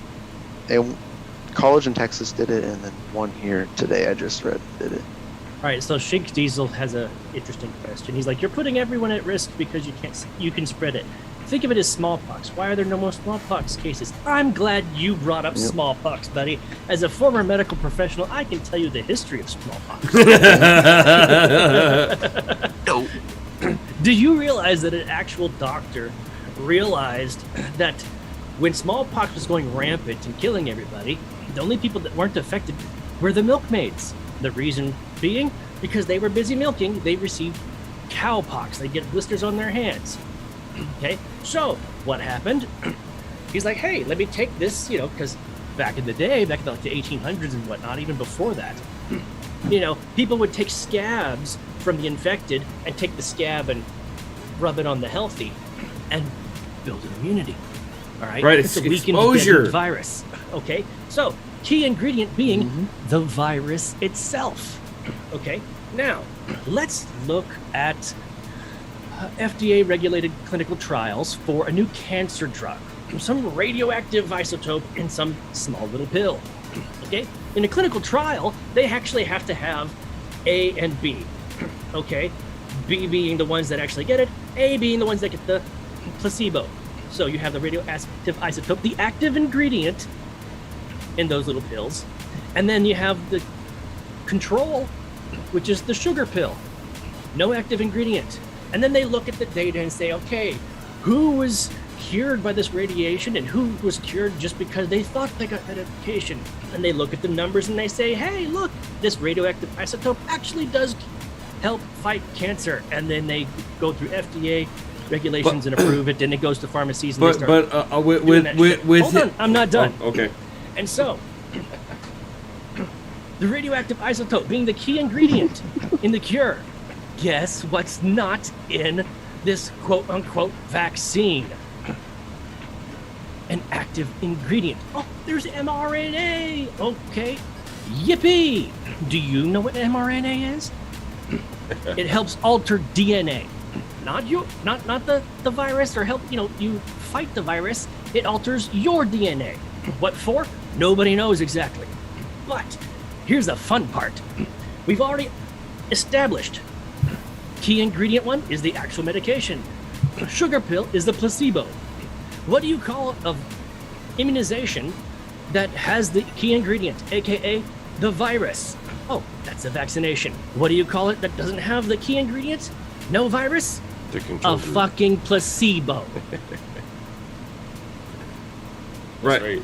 college in Texas did it, and then one here today I just read did it. All right, so Shink Diesel has a interesting question. He's like, you're putting everyone at risk because you can spread it. Think of it as smallpox. Why are there no more smallpox cases? I'm glad you brought up smallpox, buddy. As a former medical professional, I can tell you the history of smallpox. No. Do you realize that an actual doctor realized that when smallpox was going rampant and killing everybody, the only people that weren't affected were the milkmaids? The reason being because they were busy milking, they received cowpox. They get blisters on their hands. Okay, so what happened? He's like, hey, let me take this, because back in the day, back in the 1800s and whatnot, even before that, people would take scabs from the infected and take the scab and rub it on the healthy and build an immunity. All right, right. It's a weakened exposure deadly virus. Okay, so key ingredient being the virus itself. Okay, now let's look at FDA regulated clinical trials for a new cancer drug, some radioactive isotope in some small little pill. Okay, in a clinical trial, they actually have to have A and B. Okay, B being the ones that actually get it, A being the ones that get the placebo. So you have the radioactive isotope, the active ingredient in those little pills, and then you have the control, which is the sugar pill, no active ingredient. And then they look at the data and say, okay, who was cured by this radiation and who was cured just because they thought they got that medication? And they look at the numbers and they say, hey, look, this radioactive isotope actually does help fight cancer. And then they go through FDA regulations and approve it, and it goes to pharmacies and they start doing that shit. Hold on, I'm not done. Oh, okay. And so, the radioactive isotope being the key ingredient in the cure, guess what's not in this quote-unquote vaccine? An active ingredient. Oh, there's mRNA. Okay, yippee! Do you know what mRNA is? It helps alter DNA. Not the virus, or help you fight the virus. It alters your DNA. What for? Nobody knows exactly. But here's the fun part. We've already established key ingredient one is the actual medication. Sugar pill is the placebo. What do you call a immunization that has the key ingredient, aka the virus? Oh, that's a vaccination. What do you call it that doesn't have the key ingredient? No virus? A fucking placebo. Right.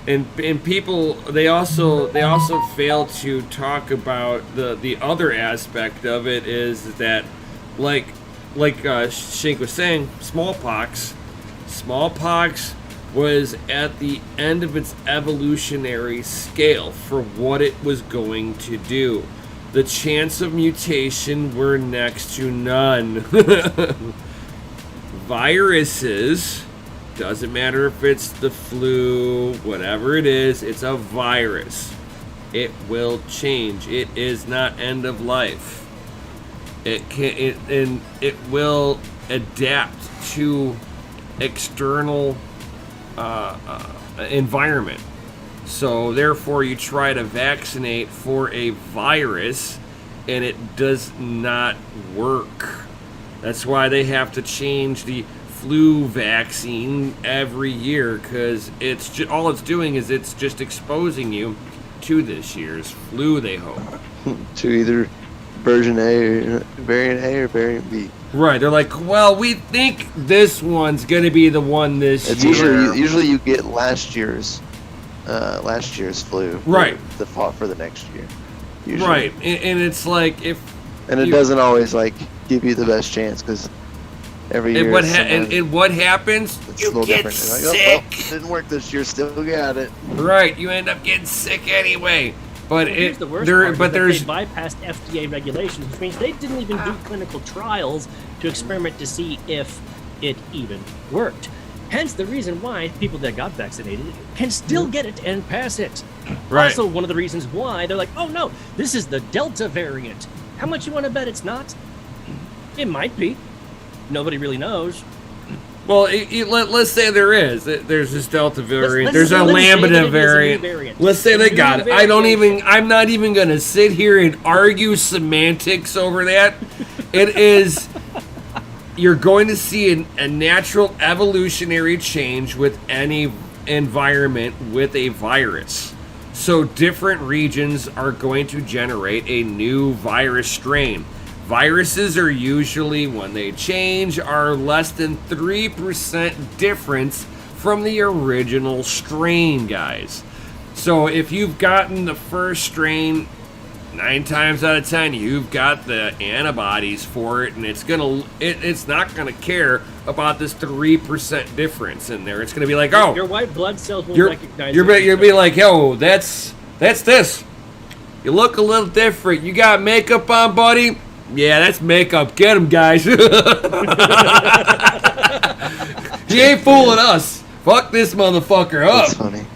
And people they also fail to talk about the other aspect of it is that like Shink was saying, smallpox was at the end of its evolutionary scale for what it was going to do. The chance of mutation were next to none. Viruses, doesn't matter if it's the flu, whatever it is, it's a virus. It will change. It is not end of life. It will adapt to external environment. So therefore you try to vaccinate for a virus and it does not work. That's why they have to change the flu vaccine every year, because all it's doing is it's just exposing you to this year's flu, they hope. To either version A or variant A or variant B. Right, they're like, well, we think this one's gonna be the one this year. Usually you get last year's flu. Right. For the next year. Usually. Right, and it's like it doesn't always give you the best chance, because every year. And what happens? You get sick. It didn't work this year. Still got it. Right, you end up getting sick anyway. But here's the worst part, they bypassed FDA regulations, which means they didn't even do clinical trials to experiment to see if it even worked. Hence the reason why people that got vaccinated can still get it and pass it. Right. Also, one of the reasons why they're like, oh no, this is the Delta variant. How much you want to bet it's not? It might be. Nobody really knows. Well, let's say there is. There's this Delta variant. There's a let me say that Lambda it is a new variant. variant. Let's say they New got it. I'm not even gonna sit here and argue semantics over that. It is. You're going to see a natural evolutionary change with any environment with a virus. So different regions are going to generate a new virus strain. Viruses are usually, when they change, are less than 3% difference from the original strain, guys. So if you've gotten the first strain, 9 times out of 10, you've got the antibodies for it, and it's not gonna care about this 3% difference in there. It's gonna be like, oh, your white blood cells will recognize you'll it. be like, yo, that's this. You look a little different. You got makeup on, buddy? Yeah, that's makeup. Get him, guys. He ain't fooling us. Fuck this motherfucker up. That's funny.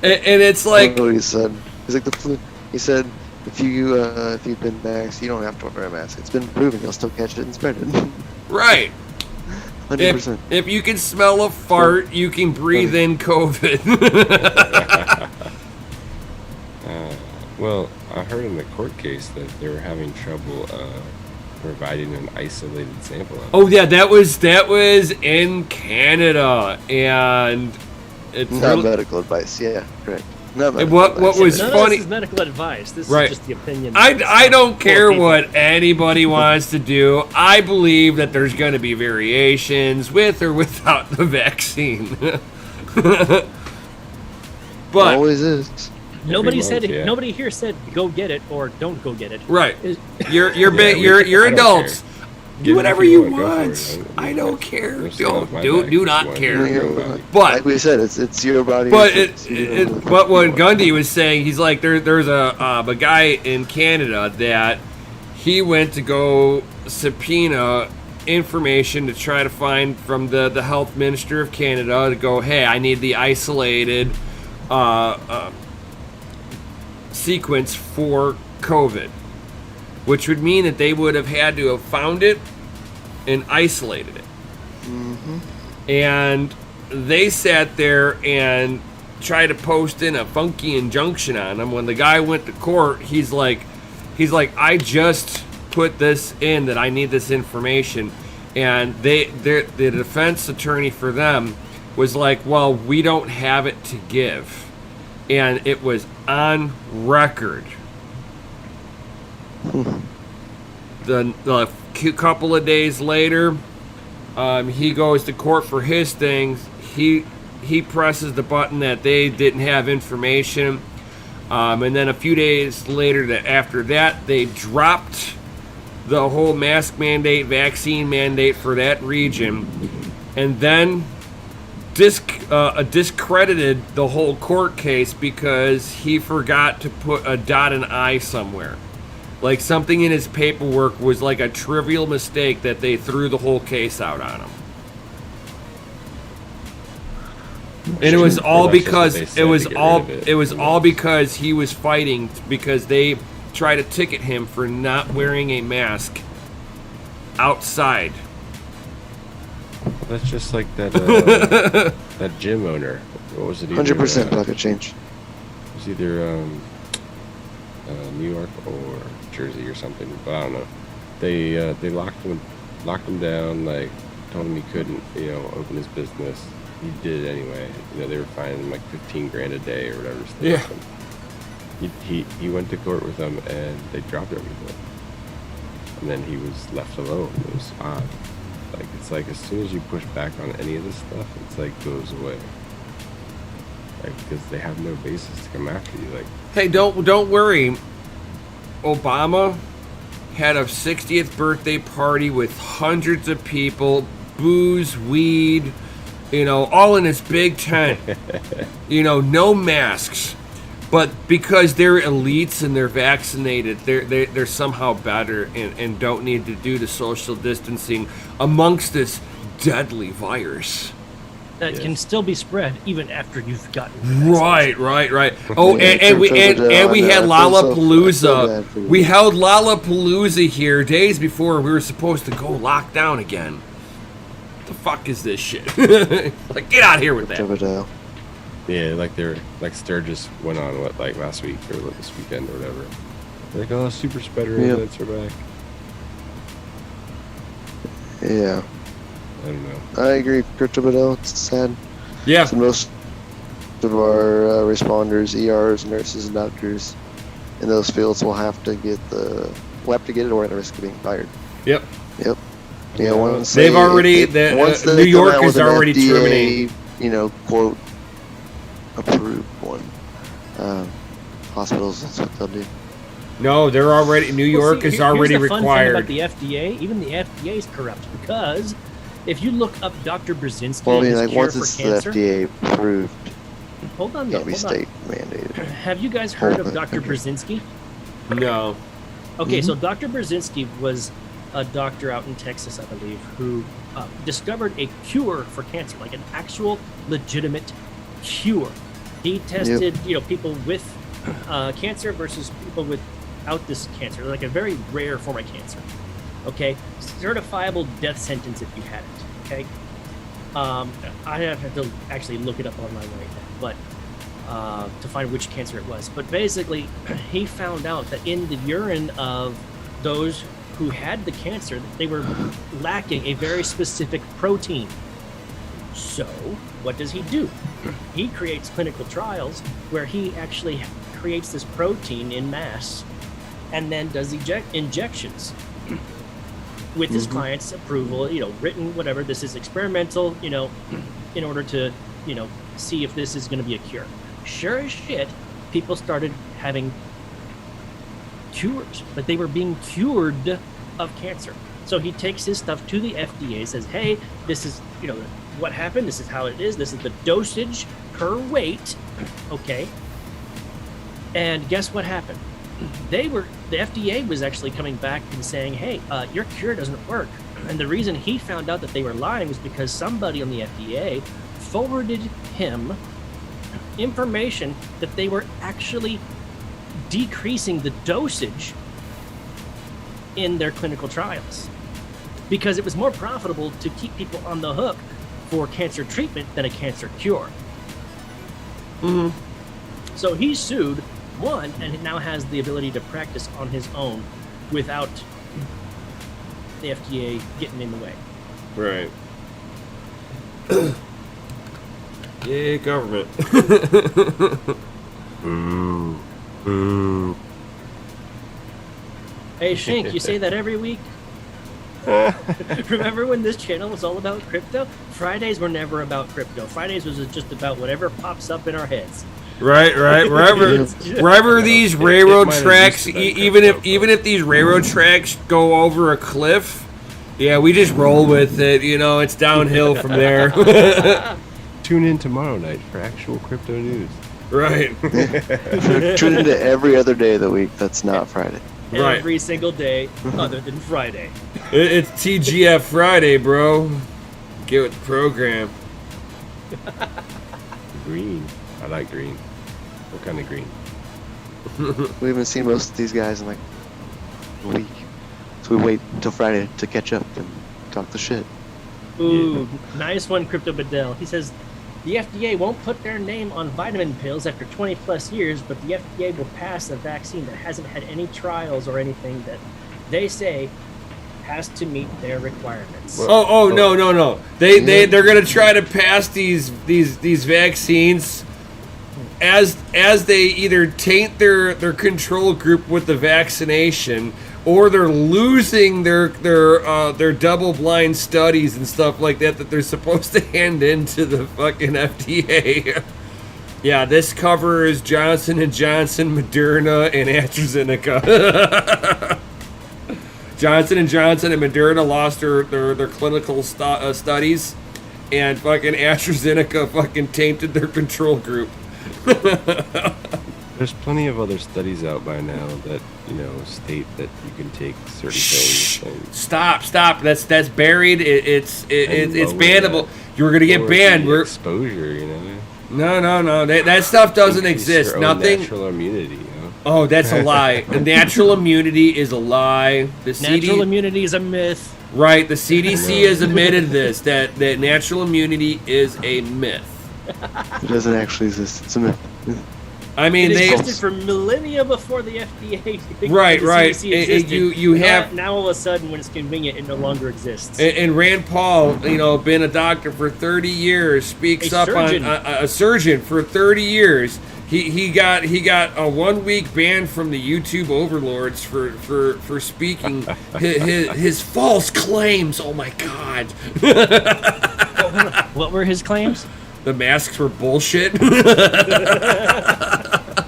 And it's I like, don't know what he said. He's like the flu. He said, if you've been vaxxed, you don't have to wear a mask. It's been proven you'll still catch it and spread it. right. 100%. If you can smell a fart, you can breathe in COVID. Well, I heard in the court case that they were having trouble providing an isolated sample. Oh yeah, that was in Canada, and it's Not really, medical advice. Yeah, correct. Not medical what advice. was None funny. of this is medical advice. This Right. is just the opinion. I don't care people. what anybody wants to do. I believe that there's going to be variations with or without the vaccine. But Always is. Nobody month, said yeah. Nobody here said go get it or don't go get it. right, Is- you're Yeah, you're I don't adults. care. Do Get it whatever if you want, go for want. it. I don't care. There's stuff Don't my do back do if not you want care. to do it. But Like we said, it's your body. But it's but what Gundy was saying, he's like there's a guy in Canada that he went to go subpoena information to try to find from the health minister of Canada to go, hey, I need the isolated sequence for COVID, which would mean that they would have had to have found it and isolated it. And they sat there and tried to post in a funky injunction on him. When the guy went to court, he's like, I just put this in that I need this information, and the defense attorney for them was like, well, we don't have it to give, and it was on record. The couple of days later, he goes to court for his things. He presses the button that they didn't have information, and then a few days later, after that, they dropped the whole mask mandate, vaccine mandate for that region, and then discredited the whole court case because he forgot to put a dot and I somewhere. Like something in his paperwork was like a trivial mistake that they threw the whole case out on him. And it was all because because he was fighting, because they tried to ticket him for not wearing a mask outside. That's just like that that gym owner. What was it? 100% pocket change. It was either New York or Jersey or something, but I don't know. They locked him down, like told him he couldn't, open his business. He did anyway. They were fining him like $15,000 a day or whatever. Yeah. He went to court with them and they dropped everything. And then he was left alone. It was odd. Like it's like as soon as you push back on any of this stuff, it's like goes away. Like because they have no basis to come after you. Like, Hey, don't worry. Obama had a 60th birthday party with hundreds of people, booze, weed, all in this big tent. No masks. But because they're elites and they're vaccinated, they're somehow better and don't need to do the social distancing amongst this deadly virus. that can still be spread even after you've gotten your Right. Oh, Yeah, and we had I feel Lollapalooza. bad for you. We held Lollapalooza here days before we were supposed to go lock down again. the fuck is this shit? Like, get out of here with that. Crypto. Yeah, like Sturgis went on like last week or this weekend or whatever. Like, oh, super spreader Yep. events are back. Yeah, I don't know. I agree. Crypto. It's sad. Yeah. So most of our responders, ERs, nurses, and doctors in those fields will have to get it or at risk of being fired. Yep. Yep. Yeah, once They've already- once New they come York out is with an already FDA, terminating. Quote approved one. Hospitals, that's what they'll do. No, they're already. New York Well, is see, already here's the fun thing required. about the FDA. Even the FDA is corrupt because if you look up Dr. Brzezinski Well, I and mean, his like cure once for it's the cancer, FDA approved, hold on, it though, can't be hold on. state mandated. Have you guys heard Hold of it. Dr. Brzezinski? No. Okay, so Dr. Brzezinski was a doctor out in Texas, I believe, who discovered a cure for cancer, like an actual legitimate cure. He tested, people with cancer versus people without this cancer, like a very rare form of cancer. Okay, certifiable death sentence if you had it. Okay, I have to actually look it up online right now, but to find which cancer it was. But basically, he found out that in the urine of those who had the cancer, they were lacking a very specific protein. So, what does he do? He creates clinical trials where he actually creates this protein in mass and then does injections with his client's approval, written, whatever. This is experimental, in order to, see if this is going to be a cure. Sure as shit, people started having cures, but they were being cured of cancer. So he takes his stuff to the FDA, says, hey, this is, what happened, this is how it is, this is the dosage per weight, okay? And guess what happened? The FDA was actually coming back and saying, hey, your cure doesn't work. And the reason he found out that they were lying was because somebody on the FDA forwarded him information that they were actually decreasing the dosage in their clinical trials because it was more profitable to keep people on the hook for cancer treatment than a cancer cure. So he sued, won, and now has the ability to practice on his own without the FDA getting in the way. Right. Yeah, government. Ooh. Ooh. Hey, Shank, you say that every week? Remember when this channel was all about crypto? Fridays were never about crypto. Fridays was just about whatever pops up in our heads. Right. Wherever these railroad tracks, even if these railroad tracks go over a cliff, yeah, we just roll with it. It's downhill from there. Tune in tomorrow night for actual crypto news. Right. Tune into every other day of the week that's not Friday. Right. Every single day other than Friday. It's TGF Friday, bro. Get with the program. Green. I like green. What kind of green? We haven't seen most of these guys in like a week. So we wait until Friday to catch up and talk the shit. Ooh, nice one, Crypto Bedell. He says, the FDA won't put their name on vitamin pills after 20 plus years, but the FDA will pass a vaccine that hasn't had any trials or anything that they say has to meet their requirements. No. They're gonna try to pass these vaccines as they either taint their control group with the vaccination, or they're losing their double-blind studies and stuff like that they're supposed to hand in to the fucking FDA. Yeah, this covers Johnson & Johnson, Moderna, and AstraZeneca. Johnson & Johnson and Moderna lost their clinical studies, and fucking AstraZeneca fucking tainted their control group. There's plenty of other studies out by now that state that you can take certain things. And Stop! That's buried. It's bannable. that. You're gonna get lower banned. the We're exposure, no. That stuff doesn't Increase exist. your own Nothing. natural immunity. Oh, that's a lie. The natural immunity is a lie. The Natural immunity is a myth. Right, the CDC has admitted this, that natural immunity is a myth. It doesn't actually exist. It's a myth. I mean, It they existed for millennia before the FDA. Right, the right. CDC And existed. you have now all of a sudden, when it's convenient, it no longer exists. and Rand Paul, you know, been a doctor for 30 years, speaks A up surgeon. on a surgeon for 30 years. He got a 1 week ban from the YouTube overlords for speaking his false claims. Oh my God! What were his claims? The masks were bullshit.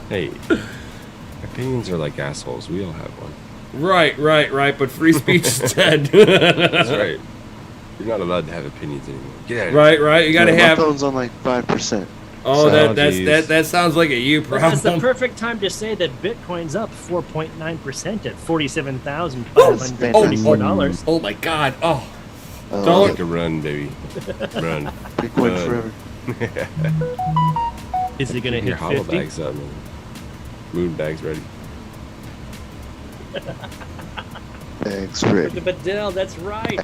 Hey, opinions are like assholes. We all have one. Right. But free speech is dead. That's right. You're not allowed to have opinions anymore. Get out of here. Right. You gotta My have. phone's on like 5%. Oh, So, that sounds like a you That's the problem. perfect time to say that Bitcoin's up 4.9% at $47,534. Oh my God! Oh, Oh, Make a run, baby. Run. Bitcoin forever. Is it gonna Keep your hit hollow 50? bags up, man. Moon bags ready. Thanks, ready. But Dell, that's right.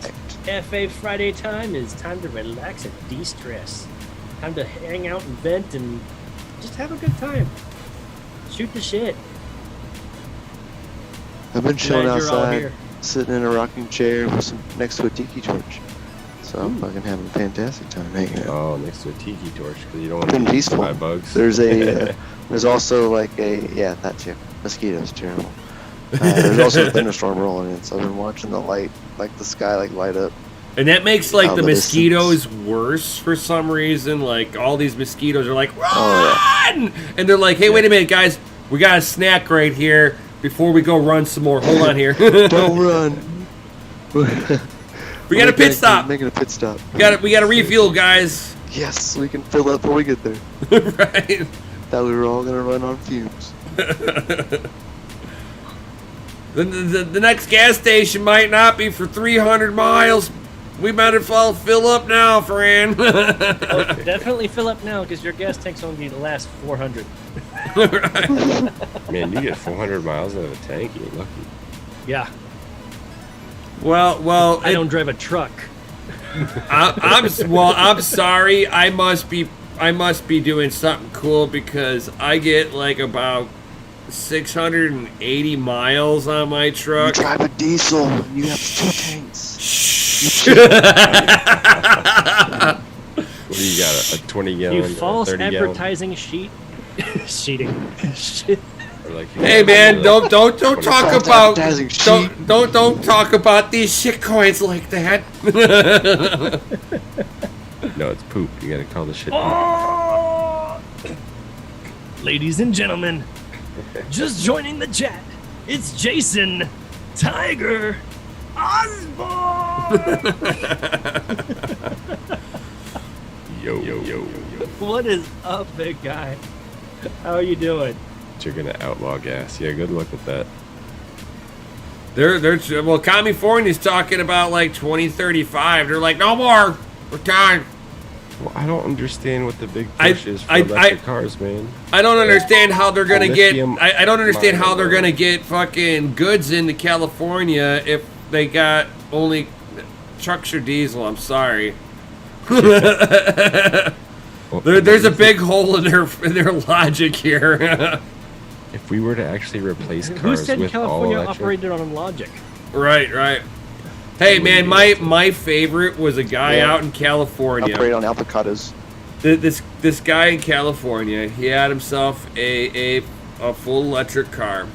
FA Friday time is time to relax and de-stress. Time to hang out and vent and just have a good time. Shoot the shit. I've been chilling Glad you're all outside, here. sitting in a rocking chair with next to a tiki torch. So I'm fucking having a fantastic time hanging out. Oh, next to a tiki torch because you don't want Been to be peaceful. by bugs. There's a, there's also like yeah, that too. Mosquitoes, terrible. There's also a thunderstorm rolling in, so I've been watching the light, like the sky, like light up. and that makes like Out the in the distance. mosquitoes worse for some reason. Like all these mosquitoes are like run, Oh, and they're like, hey, wait a minute, guys, we got a snack right here before we go run some more. Hold on here. Don't run. We got a pit stop. Making a pit stop. We got a refuel, guys. Yes, we can fill up before we get there. Right. Thought we were all gonna run on fumes. The next gas station might not be for 300 miles. We might as well fill up now, Fran. Oh, definitely fill up now because your gas tank's only going to last 400. Man, you get 400 miles out of a tank. You're lucky. Yeah, Well, I don't drive a truck. I'm sorry. I must be doing something cool because I get like about 680 miles on my You truck. drive a diesel. And you have 2 tanks. What do you got? A 20 gallon? You false 30 gallon? advertising sheeting. Shit. Or like Hey man, don't talk False about advertising sheet. don't talk about these shit coins like that. No, it's poop. You gotta call the shit poop. Oh! Ladies and gentlemen, just joining the chat, it's Jason Tiger Osborne. Yo. What is up, big guy? How are you doing? You're gonna outlaw gas. Yeah, good luck with that. Well, California's talking about like 2035. They're like, no more. We're done. Well, I don't understand what the big I- push is for I- electric cars, man. I don't understand how they're gonna get. Lithium I don't understand how they're mine. gonna get fucking goods into California if they got only trucks or diesel. I'm sorry. Well, There's a big hole in their logic here. If we were to actually replace Who cars said with all California electric, operated on logic? Right. Hey man, my favorite was a guy Yeah. out in California. Operate on avocados. This guy in California, he had himself a full electric car,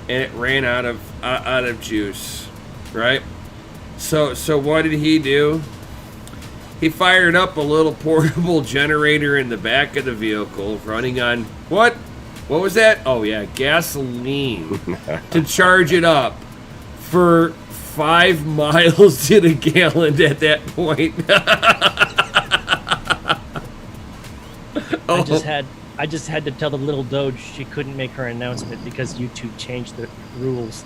and it ran out of juice, right? So what did he do? He fired up a little portable generator in the back of the vehicle, running on what? What was that? Oh yeah, gasoline to charge it up for 5 miles to the gallon at that point. I just had to tell the little Doge she couldn't make her announcement because YouTube changed the rules.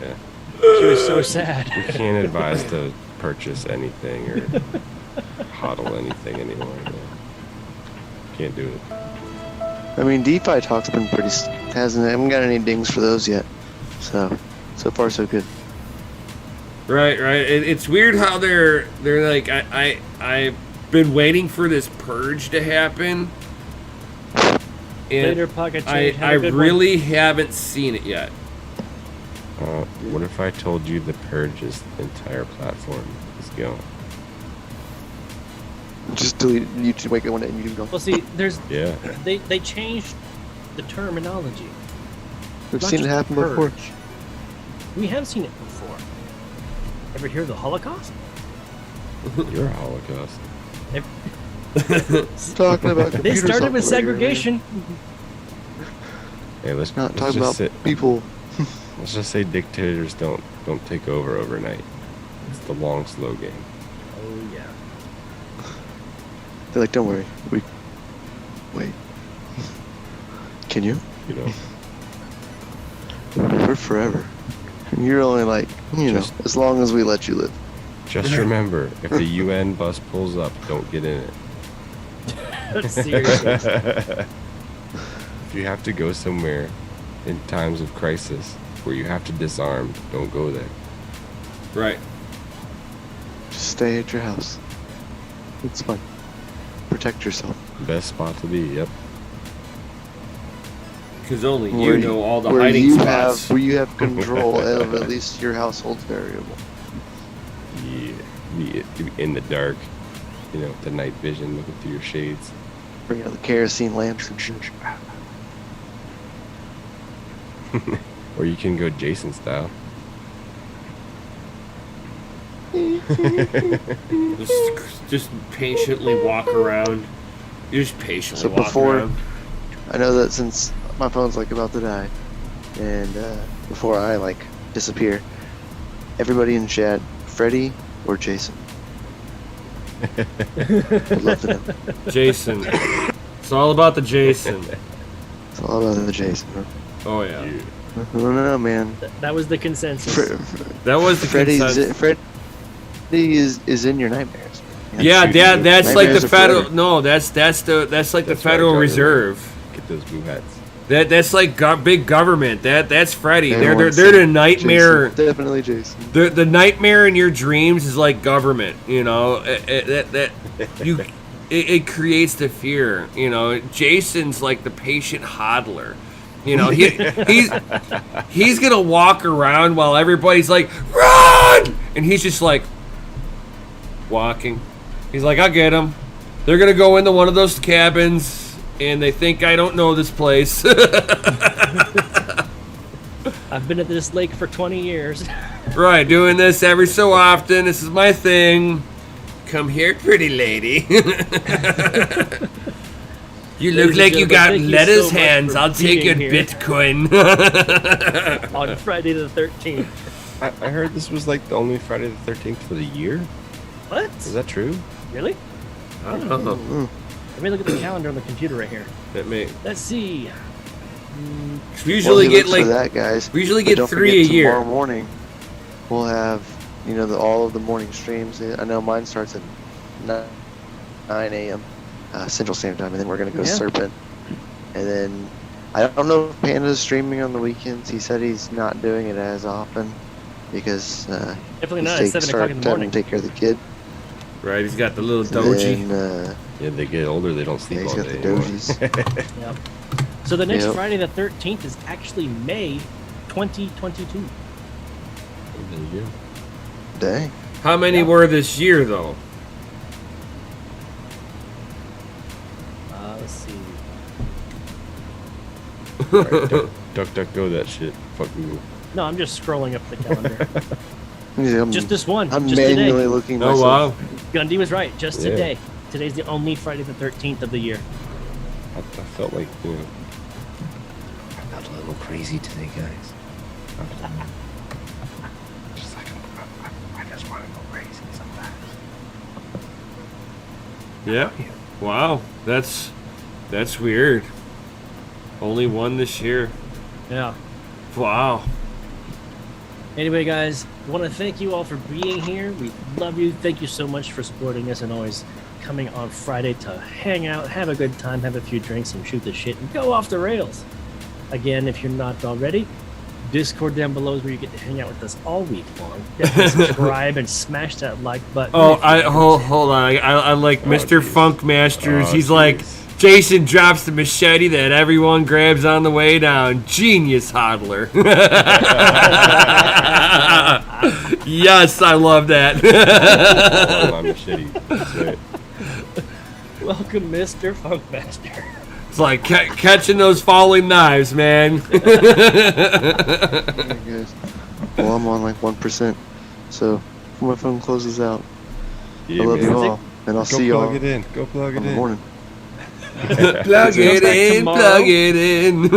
yeah, She was so sad. we can't advise to purchase anything or hodl anything anymore. Yeah. Can't do it. I mean, DeFi talk's been pretty. Hasn't. I haven't got any dings for those yet. So far so good. Right. It's weird how they're like I've been waiting for this purge to happen, and Later, Pocket Change. Have I a good really haven't seen it yet. What if I told you the Purge's entire platform is gone? Just delete YouTube, wake up one day and YouTube go. Well, see, there's Yeah. they changed the terminology. We've Not seen it just happen the before. purge. We have seen it before. Ever hear of the Holocaust? You're a Holocaust. Talking about They computer started with software, segregation. Hey, let's Not let's talking just about say, people. let's just say dictators don't take over overnight. It's the long, slow game. Oh yeah. They're like, don't worry. Wait. Can you? You know. We're forever. And you're only like, Just- as long as we let you live. Just remember, if the UN bus pulls up, don't get in it. Seriously. If you have to go somewhere in times of crisis where you have to disarm, don't go there. Right. Just stay at your house. It's fine. Protect yourself. Best spot to be. Yep. Because only Where you know all the where hiding you spots. where you have control of at least your household's variable. Yeah. Be in the dark. You know, the night vision, looking through your shades. Bring out the kerosene lamps and shit. Or you can go Jason style. Just patiently walk around. You just patiently So walk before- around. I know that since my phone's like about to die, and before I like disappear, everybody in chat, Freddy or Jason? I'd love to know. Jason. It's all about the Jason. It's all about the Jason. Huh? Oh yeah. I don't know, man. That was the consensus. That was the consensus. Freddy is in your nightmares. Man. Yeah, that's like the Nightmares are federal. forever. No, that's like the That's why Federal I got it. Reserve. Get those blue hats. That's like big government. That's Freddy. Everyone They're the said nightmare. Jason, definitely Jason. The nightmare in your dreams is like government. You know, it creates the fear. You know, Jason's like the patient hodler. You know, he's gonna walk around while everybody's like, run, and he's just like walking. He's like, I'll get him. They're gonna go into one of those cabins, and they think I don't know this place. I've been at this lake for 20 years. Right, doing this every so often. This is my thing. Come here, pretty lady. You look Ladies and like you gentlemen, got thank you lettuce so much hands. for I'll take your being here. Bitcoin. On Friday the 13th. I heard this was like the only Friday the 13th for the year. What? Is that true? Really? I don't know. Let me look at the calendar on the computer right here. That may. Let's see. We usually Well, get look for like that, guys. we usually But get don't 3 a forget, year. Tomorrow morning, we'll have all of the morning streams. I know mine starts at 9 a.m. Central Standard Time, and then we're gonna go Yeah. Serpent, and then I don't know if Panda's streaming on the weekends. He said he's not doing it as often because Definitely he's not at taking 7 o'clock in the time morning. to take care of the kid. Right, he's got the little And doji. then, Yeah, they get older, they don't yeah, sleep he's all got day. the anymore. dojies. Yep. So the next Yep. Friday the 13th is actually May 2022. There you go. Dang. How many Yeah. were this year, though? Let's see. Alright, duck, go that shit. Fuck you. No, I'm just scrolling up the calendar. I'm, Just this one. I'm just manually today. looking Oh myself. wow! Gundy was right. Just Yeah. today. Today's the only Friday the 13th of the year. I felt like, I felt a little crazy today, guys. Just like, I just want to go crazy sometimes. Yeah. Wow, that's weird. Only one this year. Yeah. Wow. Anyway, guys, I want to thank you all for being here. We love you. Thank you so much for supporting us and always coming on Friday to hang out, have a good time, have a few drinks, and shoot the shit and go off the rails. Again, if you're not already, Discord down below is where you get to hang out with us all week long. Definitely subscribe and smash that like button. Oh, if you haven't hold on. I like Mr. jeez. Funk Masters. Oh, He's jeez. like, Jason drops the machete that everyone grabs on the way down. Genius hodler. Yes, I love that. Oh, my machete. That's it. Welcome, Mr. Funkmaster. It's like catching those falling knives, man. Hey, guys. Well, I'm on like 1%. So before my phone closes out, Yeah, I love man. you all, and I'll Go see y'all plug it in. Go plug it in the in. morning. Plug it in, tomorrow. plug it in.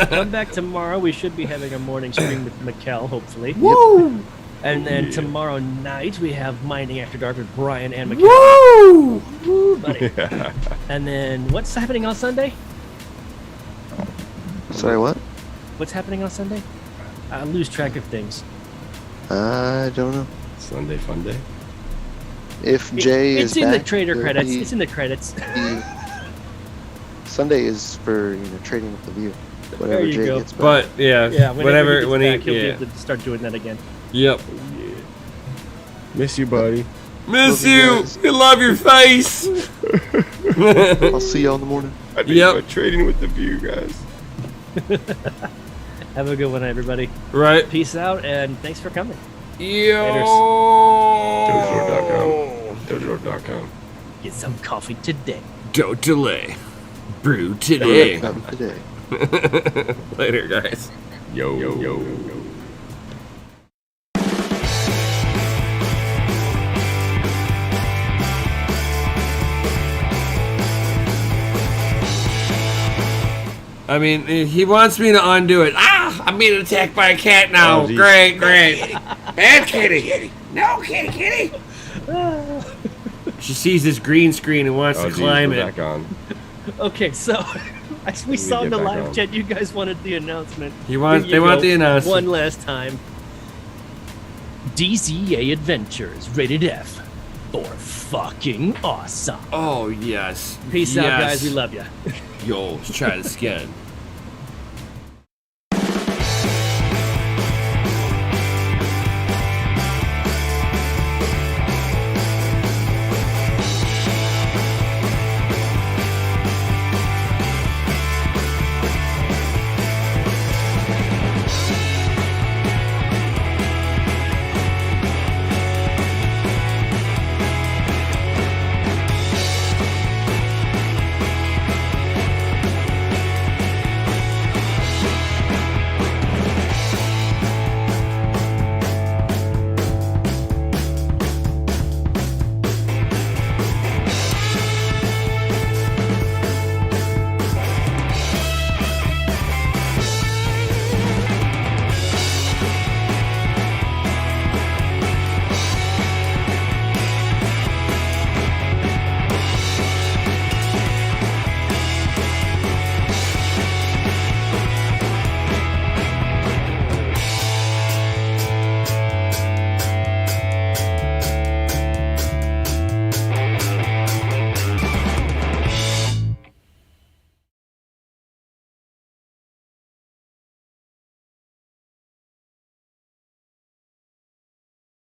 Come back tomorrow. We should be having a morning stream with Mikkel, hopefully. Woo! And then tomorrow night we have Mining After Dark with Brian and Mikkel. Woo! Woo, buddy. And then what's happening on Sunday? Sorry, what? What's happening on Sunday? I lose track of things. I don't know. Sunday fun day. If Jay is It's in the back, trader there'll credits. be- It's in the credits. Sunday is for trading with the view. Whatever There you Jay go. gets back. But yeah, Yeah, whenever he gets when back, he he'll yeah. be able to start doing that again. Yep. Miss you, buddy. Miss Love you you. guys. I love your face. I'll see y'all in the morning. I think Yep. about trading with the view, guys. Have a good one, everybody. Right. Peace out, and thanks for coming. Yo. Doglord.com. Get some coffee today. Don't delay. Brew today. Not today. Later, guys. Yo, yo, yo. I mean, he wants me to undo it. Ah, I'm being attacked by a cat now. Oh, geez. Great, great. Bad kitty. No, kitty. She sees this green screen and wants Oh, to geez, climb we're it. back on. Okay, so as we me saw in get the back live on. chat, you guys wanted the announcement. He wants. Here you They want go. the announcement. One last time. DCA Adventures, rated F. For fucking awesome. Oh yes. Peace out, Yes. guys. We love you. Yo, let's try this again.